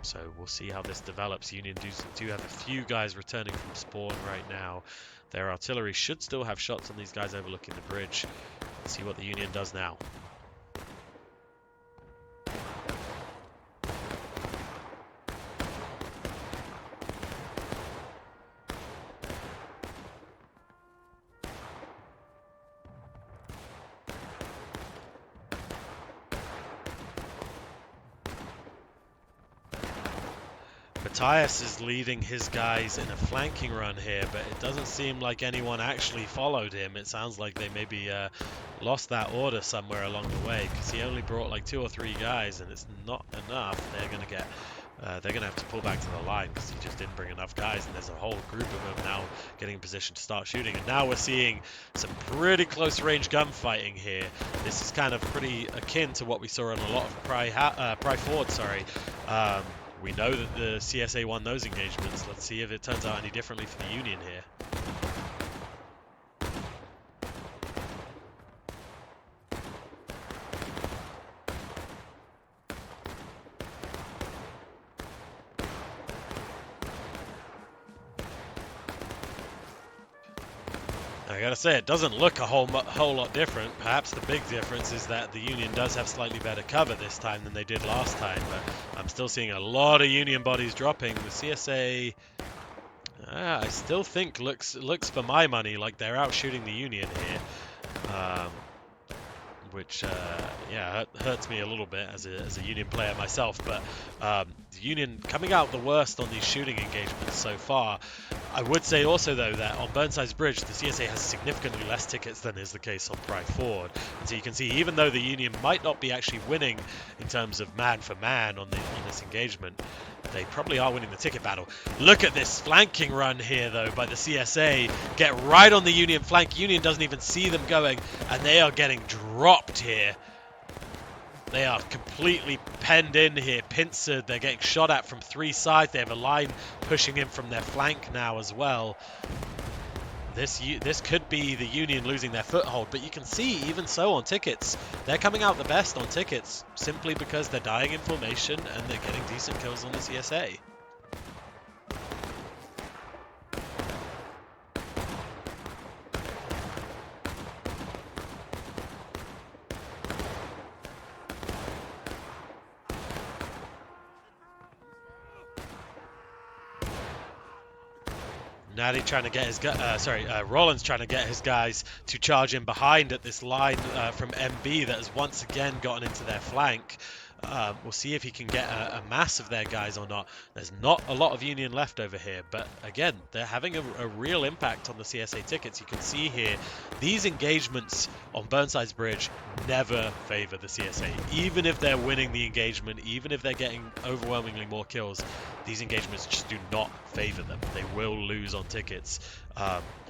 so we'll see how this develops. Union do have a few guys returning from spawn right now. Their artillery should still have shots on these guys overlooking the bridge. Let's see what the Union does now. Matthias is leading his guys in a flanking run here, but it doesn't seem like anyone actually followed him. It sounds like they maybe lost that order somewhere along the way, because he only brought like 2 or 3 guys, and it's not enough. They're gonna have to pull back to the line because he just didn't bring enough guys, and there's a whole group of them now getting in position to start shooting. And now we're seeing some pretty close range gunfighting here. This is kind of pretty akin to what we saw in a lot of Pry Ford, sorry. We know that the CSA won those engagements. Let's see if it turns out any differently for the Union here. I gotta say, it doesn't look a whole lot different. Perhaps the big difference is that the Union does have slightly better cover this time than they did last time, but I'm still seeing a lot of Union bodies dropping. The CSA, I still think looks for my money like they're out shooting the Union here, which yeah, hurts me a little bit as a Union player myself. But the Union coming out the worst on these shooting engagements so far. I would say also, though, that on Burnside's Bridge, the CSA has significantly less tickets than is the case on Pride Ford. And so you can see, even though the Union might not be actually winning in terms of man for man on this engagement, they probably are winning the ticket battle. Look at this flanking run here, though, by the CSA. Get right on the Union flank. Union doesn't even see them going, and they are getting dropped here. They are completely penned in here, pincered. They're getting shot at from 3 sides. They have a line pushing in from their flank now as well. This could be the Union losing their foothold, but you can see, even so, on tickets, they're coming out the best on tickets simply because they're dying in formation and they're getting decent kills on the CSA. Natty trying to get his Roland's trying to get his guys to charge in behind at this line from MB that has once again gotten into their flank. We'll see if he can get a mass of their guys or not. There's not a lot of Union left over here, but again, they're having a real impact on the CSA tickets. You can see here, these engagements on Burnside's Bridge never favor the CSA. Even if they're winning the engagement, even if they're getting overwhelmingly more kills, these engagements just do not favor them. They will lose on tickets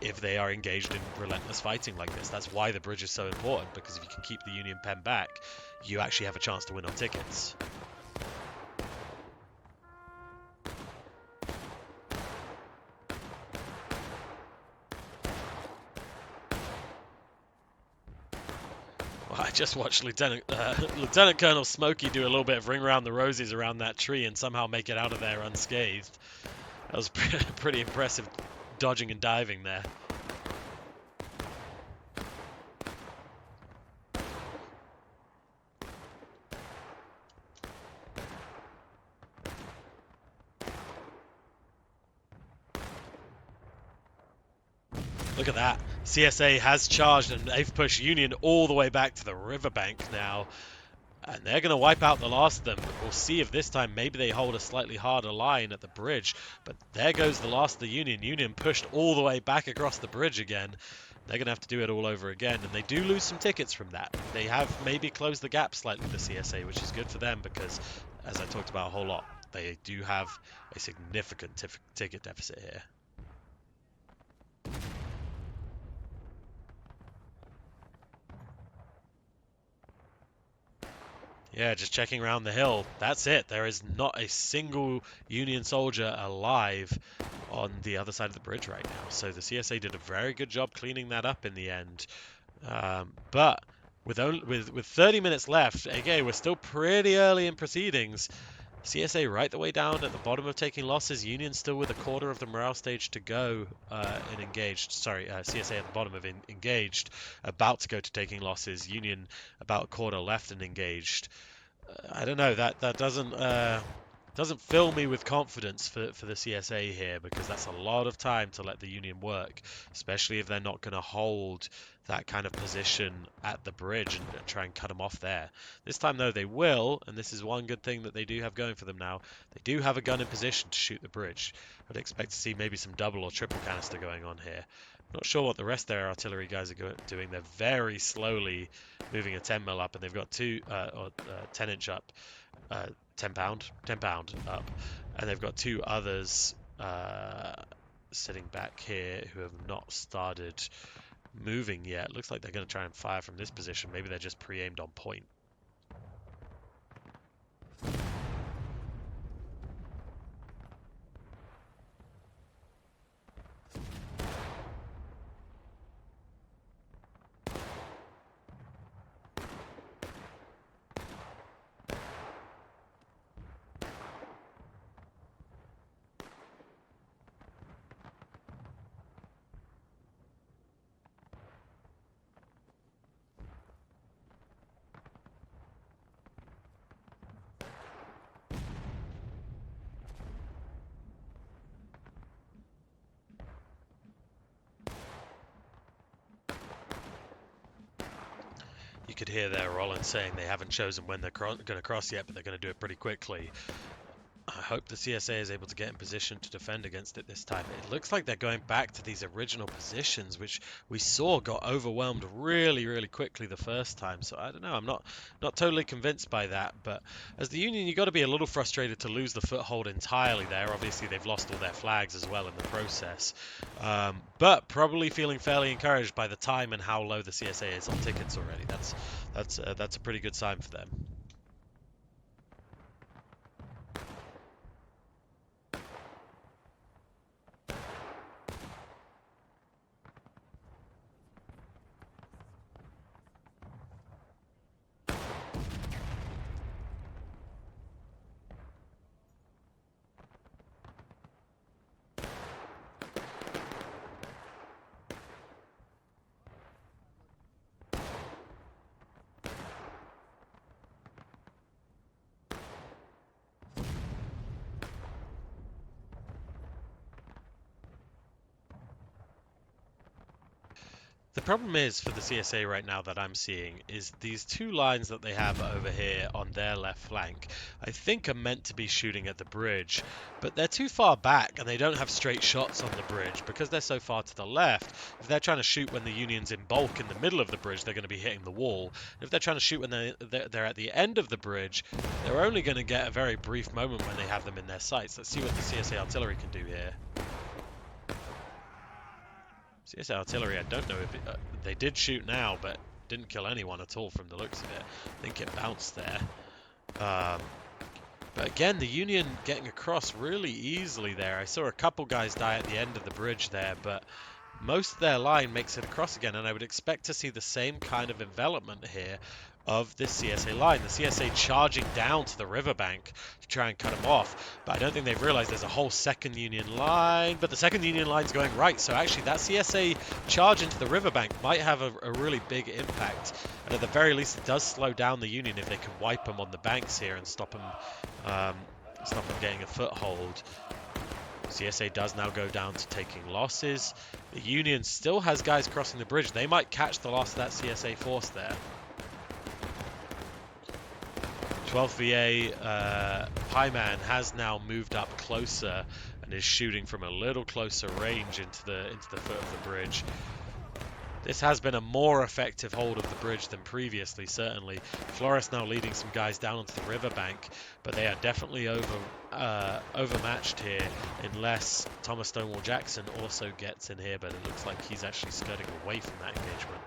if they are engaged in relentless fighting like this. That's why the bridge is so important, because if you can keep the Union pen back, you actually have a chance to win on tickets. Well, I just watched Lieutenant Colonel Smokey do a little bit of ring around the roses around that tree and somehow make it out of there unscathed. That was pretty impressive dodging and diving there. Look at that. CSA has charged and they've pushed Union all the way back to the riverbank now. And they're going to wipe out the last of them. We'll see if this time maybe they hold a slightly harder line at the bridge. But there goes the last of the Union. Union pushed all the way back across the bridge again. They're going to have to do it all over again. And they do lose some tickets from that. They have maybe closed the gap slightly, the CSA, which is good for them because, as I talked about a whole lot, they do have a significant ticket deficit here. Yeah, just checking around the hill. That's it. There is not a single Union soldier alive on the other side of the bridge right now. So the CSA did a very good job cleaning that up in the end. But with 30 minutes left, again, we're still pretty early in proceedings. CSA right the way down at the bottom of taking losses. Union still with a quarter of the morale stage to go in engaged. Sorry, CSA at the bottom of engaged, about to go to taking losses. Union about a quarter left and engaged. I don't know. That doesn't fill me with confidence for the CSA here, because that's a lot of time to let the Union work, especially if they're not going to hold that kind of position at the bridge and try and cut them off there. This time, though, they will, and this is one good thing that they do have going for them now. They do have a gun in position to shoot the bridge. I'd expect to see maybe some double or triple canister going on here. Not sure what the rest of their artillery guys are doing. They're very slowly moving a 10 mil up, and they've got two 10 inch up, 10 pound up, and they've got two others sitting back here who have not started moving yet. Looks like they're going to try and fire from this position. Maybe they're just pre-aimed on point. could hear there Roland saying they haven't chosen when they're going to cross yet, but they're going to do it pretty quickly. I hope the CSA is able to get in position to defend against it this time. It looks like they're going back to these original positions, which we saw got overwhelmed really, really quickly the first time. So I don't know. I'm not totally convinced by that. But as the Union, you've got to be a little frustrated to lose the foothold entirely there. Obviously, they've lost all their flags as well in the process. But probably feeling fairly encouraged by the time and how low the CSA is on tickets already. That's a pretty good sign for them. The problem is for the CSA right now that I'm seeing is these two lines that they have over here on their left flank, I think are meant to be shooting at the bridge, but they're too far back and they don't have straight shots on the bridge because they're so far to the left. If they're trying to shoot when the Union's in bulk in the middle of the bridge, they're going to be hitting the wall. If they're trying to shoot when they're at the end of the bridge, they're only going to get a very brief moment when they have them in their sights. Let's see what the CSA artillery can do here. CSA artillery, I don't know if they did shoot now, but didn't kill anyone at all from the looks of it. I think it bounced there. But again, the Union getting across really easily there. I saw a couple guys die at the end of the bridge there, but most of their line makes it across again, and I would expect to see the same kind of envelopment here of this CSA line. The CSA charging down to the riverbank to try and cut them off, but I don't think they've realized there's a whole second Union line, but the second Union line's going right, so actually that CSA charge into the riverbank might have a really big impact, and at the very least it does slow down the Union if they can wipe them on the banks here and stop them getting a foothold. CSA does now go down to taking losses. The Union still has guys crossing the bridge. They might catch the loss of that CSA force there. 12th VA Pieman has now moved up closer and is shooting from a little closer range into the foot of the bridge. This has been a more effective hold of the bridge than previously, certainly. Flores now leading some guys down onto the riverbank, but they are definitely overmatched here unless Thomas Stonewall Jackson also gets in here, but it looks like he's actually skirting away from that engagement.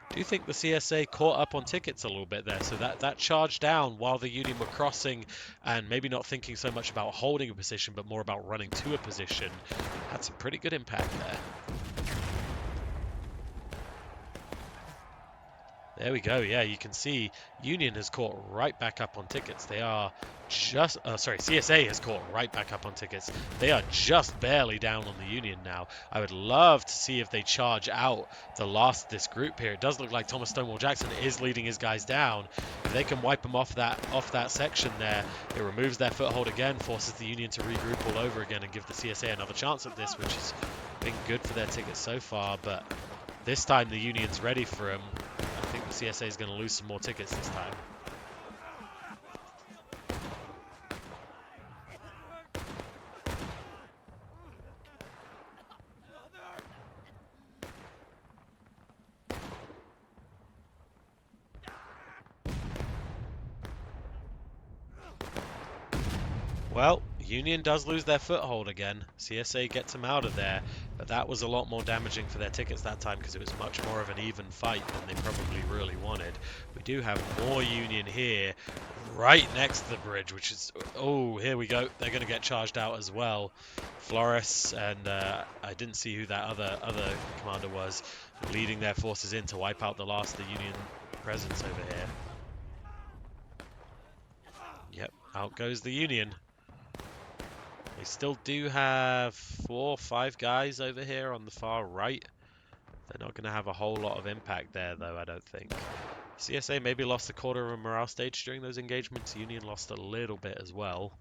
I do think the CSA caught up on tickets a little bit there, so that charge down while the Union were crossing and maybe not thinking so much about holding a position, but more about running to a position, had some pretty good impact there. There we go. Yeah, you can see Union has caught right back up on tickets. They are just, CSA has caught right back up on tickets. They are just barely down on the Union now. I would love to see if they charge out the last of this group here. It does look like Thomas Stonewall Jackson is leading his guys down. If they can wipe them off that section there, it removes their foothold again, forces the Union to regroup all over again and give the CSA another chance at this, which has been good for their tickets so far. But this time the Union's ready for them. I think the CSA is going to lose some more tickets this time. Well, Union does lose their foothold again. CSA gets them out of there, but that was a lot more damaging for their tickets that time because it was much more of an even fight than they probably really wanted. We do have more Union here right next to the bridge, which is, oh, here we go. They're going to get charged out as well. Flores and I didn't see who that other commander was, leading their forces in to wipe out the last of the Union presence over here. Yep, out goes the Union. They still do have 4 or 5 guys over here on the far right. They're not going to have a whole lot of impact there, though, I don't think. CSA maybe lost a quarter of a morale stage during those engagements. Union lost a little bit as well.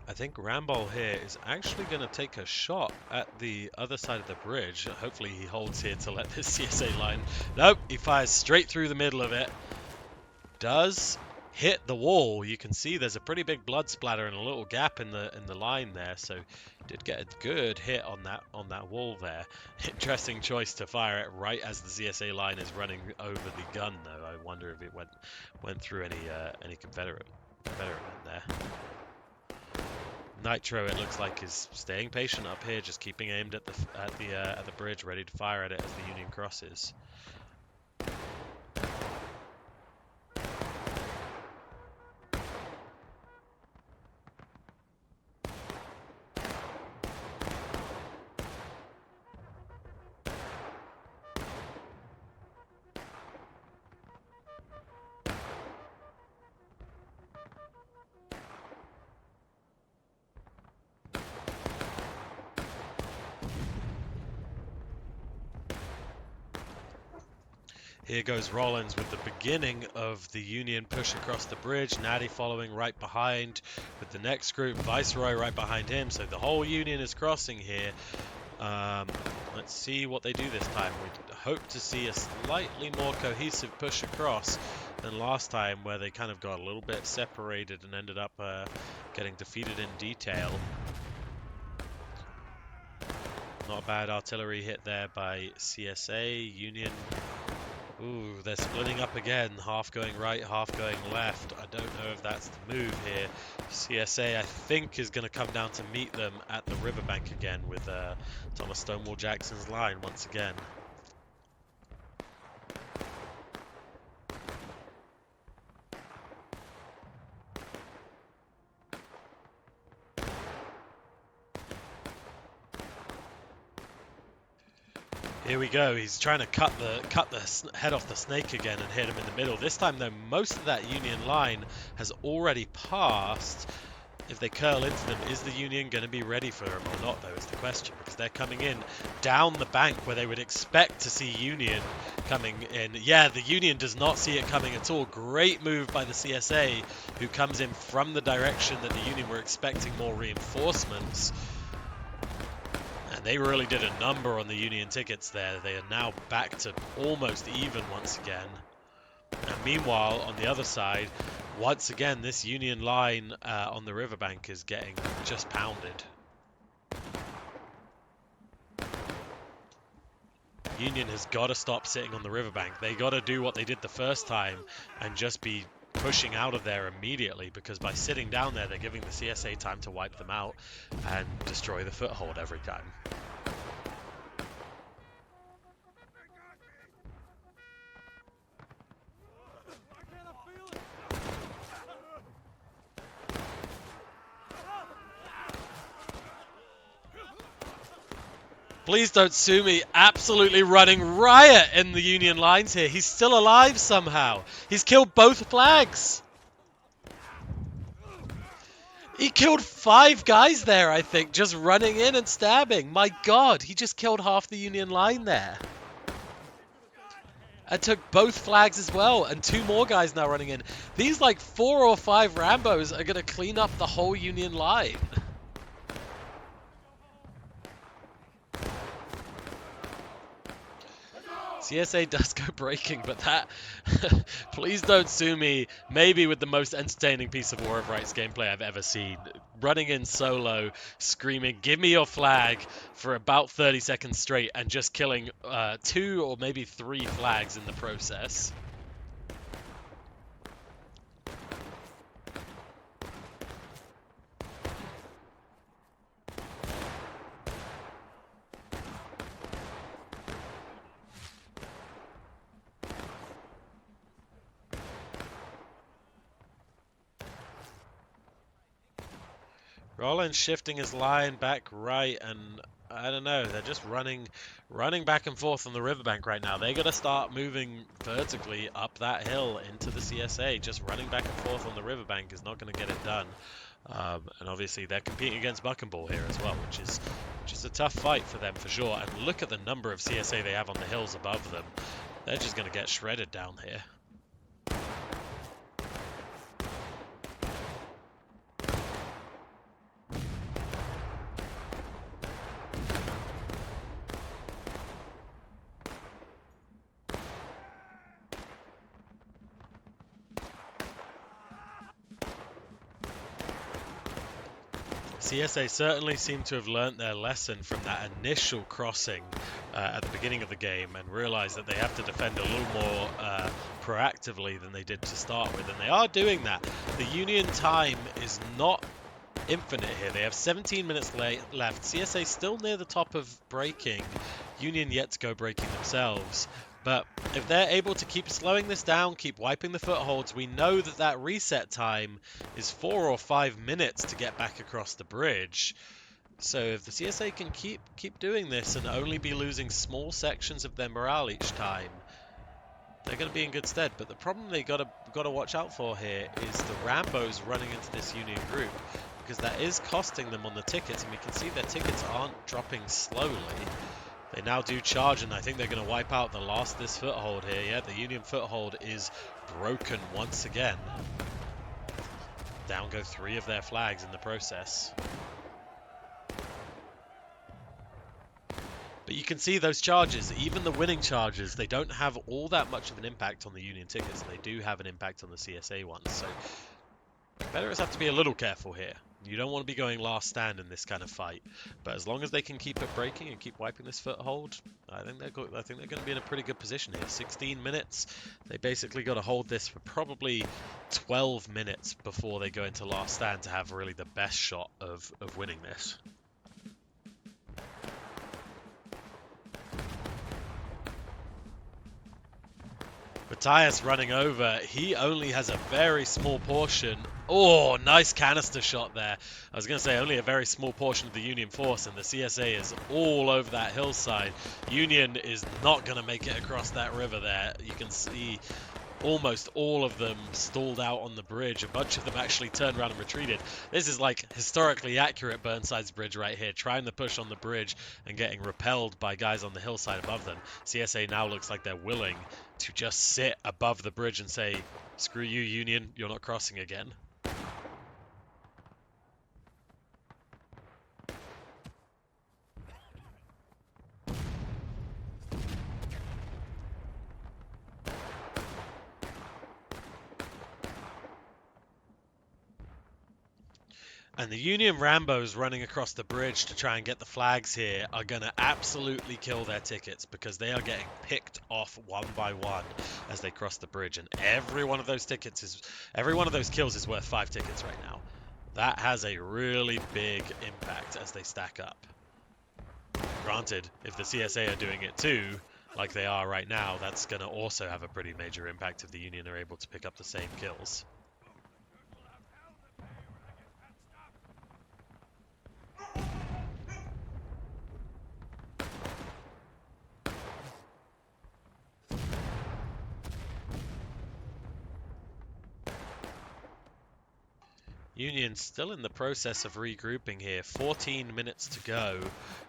I think Rambol here is actually going to take a shot at the other side of the bridge. Hopefully he holds here to let this CSA line... Nope, he fires straight through the middle of it. Does hit the wall. You can see there's a pretty big blood splatter and a little gap in the line there. So did get a good hit on that wall there. Interesting choice to fire it right as the CSA line is running over the gun, though. I wonder if it went through any Confederate men there. Nitro, it looks like, is staying patient up here, just keeping aimed at the bridge, ready to fire at it as the Union crosses. Here goes Rollins with the beginning of the Union push across the bridge. Natty following right behind with the next group. Viceroy right behind him. So the whole Union is crossing here. Let's see what they do this time. We hope to see a slightly more cohesive push across than last time, where they kind of got a little bit separated and ended up getting defeated in detail. Not a bad artillery hit there by CSA. Union... Ooh, they're splitting up again, half going right, half going left. I don't know if that's the move here. CSA, I think, is going to come down to meet them at the riverbank again with Thomas Stonewall Jackson's line once again. Here we go. He's trying to cut the head off the snake again and hit him in the middle. This time, though, most of that Union line has already passed. If they curl into them, is the Union going to be ready for them or not, though, is the question. Because they're coming in down the bank where they would expect to see Union coming in. Yeah, the Union does not see it coming at all. Great move by the CSA, who comes in from the direction that the Union were expecting more reinforcements. They really did a number on the Union tickets there. They are now back to almost even once again. And meanwhile, on the other side, once again, this Union line on the riverbank is getting just pounded. Union has got to stop sitting on the riverbank. They got to do what they did the first time and just be pushing out of there immediately, because by sitting down there, they're giving the CSA time to wipe them out and destroy the foothold every time. Please don't sue me. Absolutely running riot in the Union lines here. He's still alive somehow. He's killed both flags. He killed 5 guys there, I think, just running in and stabbing. My God, he just killed half the Union line there. And took both flags as well, and 2 more guys now running in. These like 4 or 5 Rambos are going to clean up the whole Union line. CSA does go breaking, but that, please don't sue me, maybe with the most entertaining piece of War of Rights gameplay I've ever seen. Running in solo, screaming, give me your flag, for about 30 seconds straight, and just killing 2 or maybe 3 flags in the process. Rollins shifting his line back right, and I don't know, they're just running back and forth on the riverbank right now. They got to start moving vertically up that hill into the CSA. Just running back and forth on the riverbank is not going to get it done. And obviously they're competing against Buckenball here as well, which is a tough fight for them for sure. And look at the number of CSA they have on the hills above them. They're just going to get shredded down here. CSA certainly seem to have learnt their lesson from that initial crossing at the beginning of the game and realised that they have to defend a little more proactively than they did to start with, and they are doing that. The Union time is not infinite here. They have 17 minutes left. CSA still near the top of breaking. Union yet to go breaking themselves. But if they're able to keep slowing this down, keep wiping the footholds, we know that that reset time is 4 or 5 minutes to get back across the bridge. So if the CSA can keep doing this and only be losing small sections of their morale each time, they're going to be in good stead. But the problem they got to watch out for here is the Rambos running into this Union group, because that is costing them on the tickets, and we can see their tickets aren't dropping slowly. They now do charge, and I think they're going to wipe out the last this foothold here. Yeah, the Union foothold is broken once again. Down go 3 of their flags in the process. But you can see those charges, even the winning charges, they don't have all that much of an impact on the Union tickets. They do have an impact on the CSA ones. So Confederates have to be a little careful here. You don't want to be going last stand in this kind of fight, but as long as they can keep it breaking and keep wiping this foothold, I think they're going to be in a pretty good position here. 16 minutes. They basically got to hold this for probably 12 minutes before they go into last stand to have really the best shot of winning this. Matthias running over, he only has a very small portion. Oh, nice canister shot there. I was going to say only a very small portion of the Union force, and the CSA is all over that hillside. Union is not going to make it across that river there. You can see almost all of them stalled out on the bridge. A bunch of them actually turned around and retreated. This is like historically accurate Burnside's bridge right here, trying to push on the bridge and getting repelled by guys on the hillside above them. CSA now looks like they're willing to just sit above the bridge and say, screw you, Union, you're not crossing again. And the Union Rambos running across the bridge to try and get the flags here are going to absolutely kill their tickets, because they are getting picked off one by one as they cross the bridge. And every one of those kills is worth 5 tickets right now. That has a really big impact as they stack up. Granted, if the CSA are doing it too, like they are right now, that's going to also have a pretty major impact if the Union are able to pick up the same kills. Union still in the process of regrouping here. 14 minutes to go.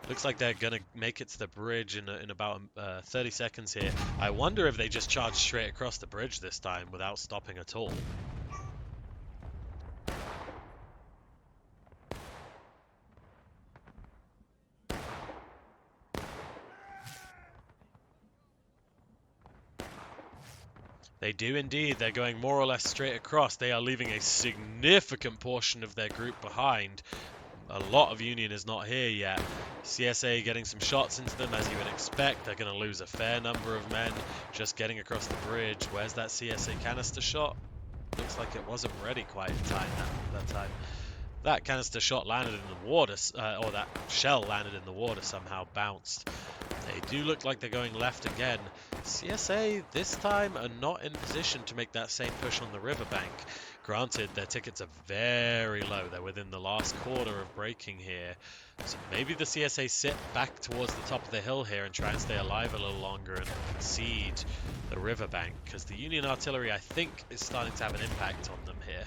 Looks like they're going to make it to the bridge in about 30 seconds here. I wonder if they just charge straight across the bridge this time without stopping at all. They do indeed. They're going more or less straight across. They are leaving a significant portion of their group behind. A lot of Union is not here yet. CSA getting some shots into them, as you would expect. They're going to lose a fair number of men just getting across the bridge. Where's that CSA canister shot? Looks like it wasn't ready quite in time that time. That canister shot landed in the water, or that shell landed in the water, somehow bounced. They do look like they're going left again. CSA this time are not in position to make that same push on the riverbank. Granted, their tickets are very low. They're within the last quarter of breaking here. So maybe the CSA sit back towards the top of the hill here and try and stay alive a little longer and concede the riverbank, because the Union artillery, I think, is starting to have an impact on them here.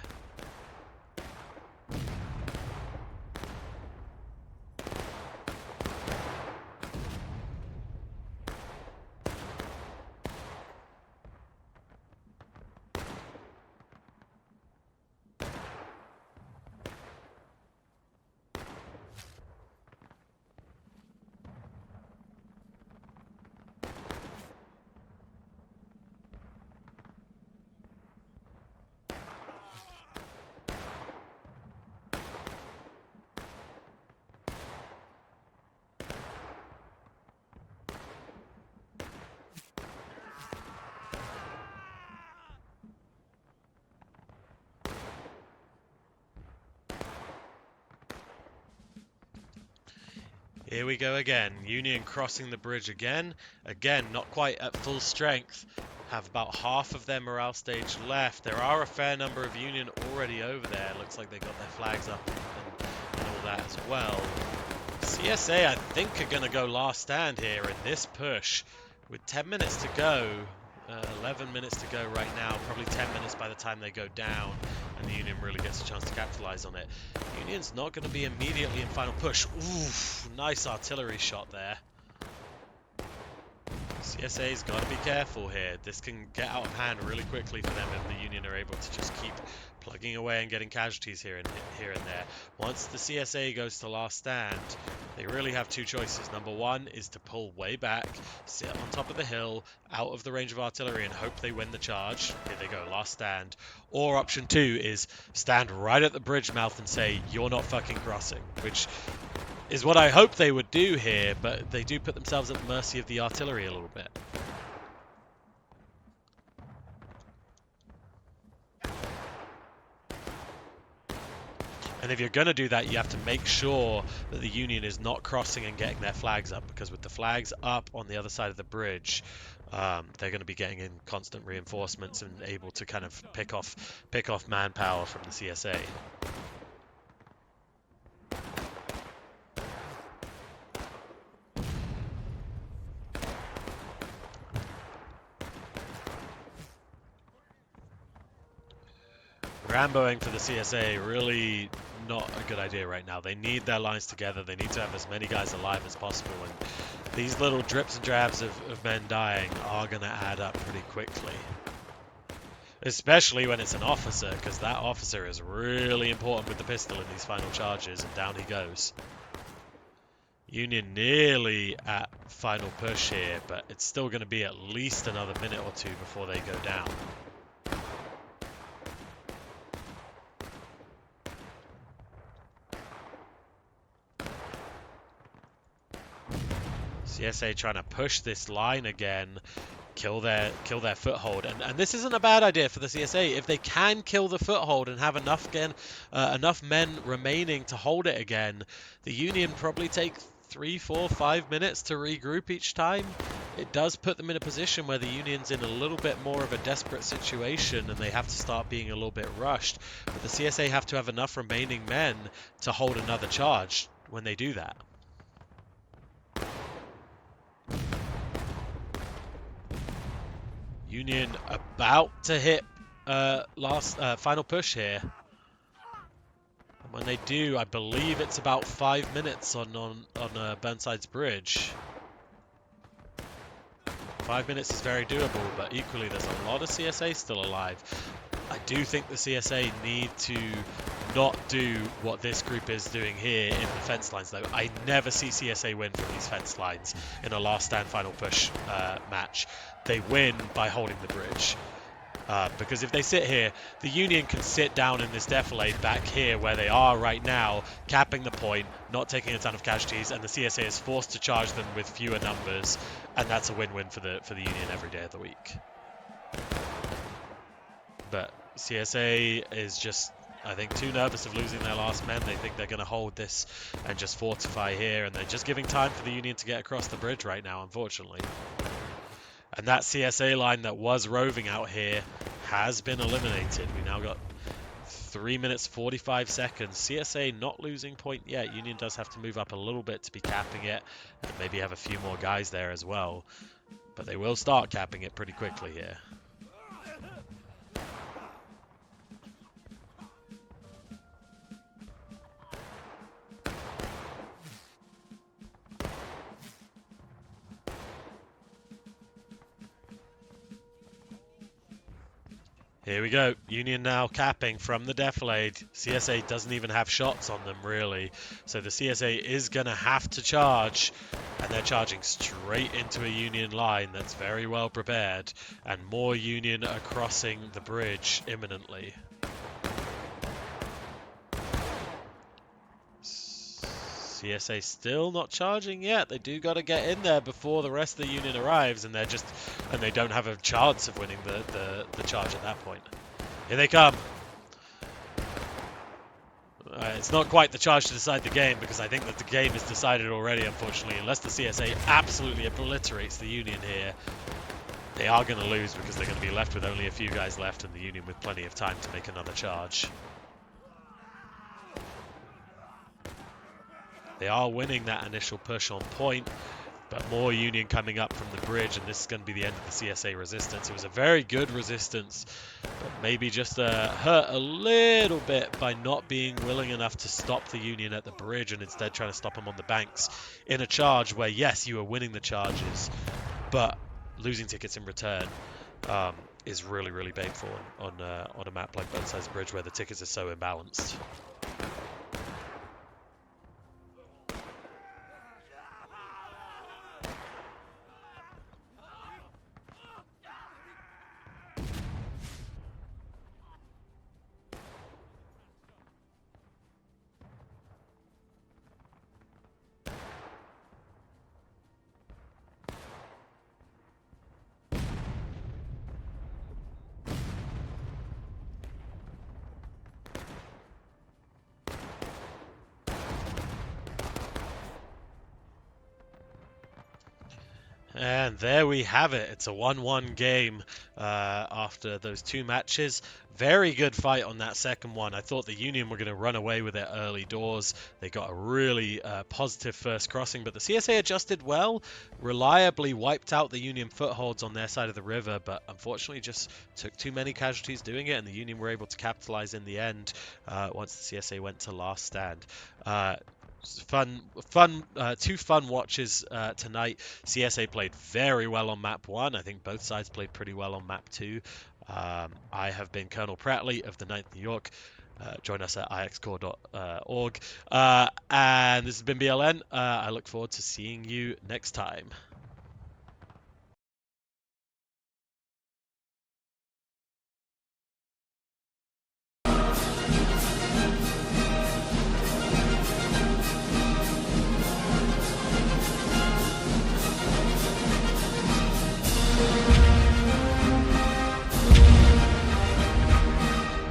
Here we go again. Union crossing the bridge again. Again, not quite at full strength. Have about half of their morale stage left. There are a fair number of Union already over there. Looks like they got their flags up and all that as well. CSA, I think, are going to go last stand here in this push. With 10 minutes to go, 11 minutes to go right now, probably 10 minutes by the time they go down, and the Union really gets a chance to capitalize on it. Union's not going to be immediately in final push. Oof, nice artillery shot there. CSA's got to be careful here. This can get out of hand really quickly for them if the Union are able to just keep plugging away and getting casualties here and there. Once the CSA goes to last stand, they really have two choices. Number one is to pull way back, sit on top of the hill, out of the range of artillery, and hope they win the charge. Here they go, last stand. Or option two is stand right at the bridge mouth and say, "You're not fucking crossing," which is what I hope they would do here, but they do put themselves at the mercy of the artillery a little bit. And if you're going to do that, you have to make sure that the Union is not crossing and getting their flags up, because with the flags up on the other side of the bridge, they're going to be getting in constant reinforcements and able to kind of pick off manpower from the CSA. Ramboing for the CSA really not a good idea right now. They need their lines together. They need to have as many guys alive as possible. And these little drips and drabs of men dying are going to add up pretty quickly. Especially when it's an officer, because that officer is really important with the pistol in these final charges, and down he goes. Union nearly at final push here, but it's still going to be at least another minute or two before they go down. CSA trying to push this line again, kill their foothold, and this isn't a bad idea for the CSA. If they can kill the foothold and have enough men remaining to hold it again, the Union probably take 3, 4, 5 minutes to regroup each time. It does put them in a position where the Union's in a little bit more of a desperate situation and they have to start being a little bit rushed. But the CSA have to have enough remaining men to hold another charge when they do that. Union about to hit final push here. And when they do, I believe it's about 5 minutes on Burnside's bridge. 5 minutes is very doable, but equally there's a lot of CSA still alive. I do think the CSA need to not do what this group is doing here in the fence lines, though. I never see CSA win from these fence lines in a last stand final push match. They win by holding the bridge. Because if they sit here, the Union can sit down in this defilade back here where they are right now, capping the point, not taking a ton of casualties, and the CSA is forced to charge them with fewer numbers, and that's a win-win for the Union every day of the week. But CSA is just, I think, too nervous of losing their last men. They think they're going to hold this and just fortify here, and they're just giving time for the Union to get across the bridge right now, unfortunately. And that CSA line that was roving out here has been eliminated. We now got 3 minutes 45 seconds. CSA not losing point yet. Union does have to move up a little bit to be capping it, and maybe have a few more guys there as well. But they will start capping it pretty quickly here. Here we go. Union now capping from the defilade. CSA doesn't even have shots on them, really. So the CSA is going to have to charge. And they're charging straight into a Union line that's very well prepared. And more Union are crossing the bridge imminently. CSA still not charging yet. They do got to get in there before the rest of the Union arrives, and they don't have a chance of winning the charge at that point. Here they come. It's not quite the charge to decide the game, because I think that the game is decided already, unfortunately. Unless the CSA absolutely obliterates the Union here, they are going to lose, because they're going to be left with only a few guys left, and the Union with plenty of time to make another charge. They are winning that initial push on point, but more Union coming up from the bridge, and this is going to be the end of the CSA resistance. It was a very good resistance, but maybe just hurt a little bit by not being willing enough to stop the Union at the bridge, and instead trying to stop them on the banks in a charge where, yes, you are winning the charges, but losing tickets in return is really, really painful on a map like both sides of the bridge, where the tickets are so imbalanced. And there we have it. It's a 1-1 game after those two matches. Very good fight on that second one. I thought the Union were going to run away with it early doors. They got a really positive first crossing, but the CSA adjusted well, reliably wiped out the Union footholds on their side of the river, but unfortunately just took too many casualties doing it, and the Union were able to capitalize in the end once the CSA went to last stand. Two fun watches tonight. CSA played very well on map 1. I think both sides played pretty well on map 2. I have been Colonel Pratly of the 9th New York. Join us at ixcore.org. And this has been BLN. I look forward to seeing you next time.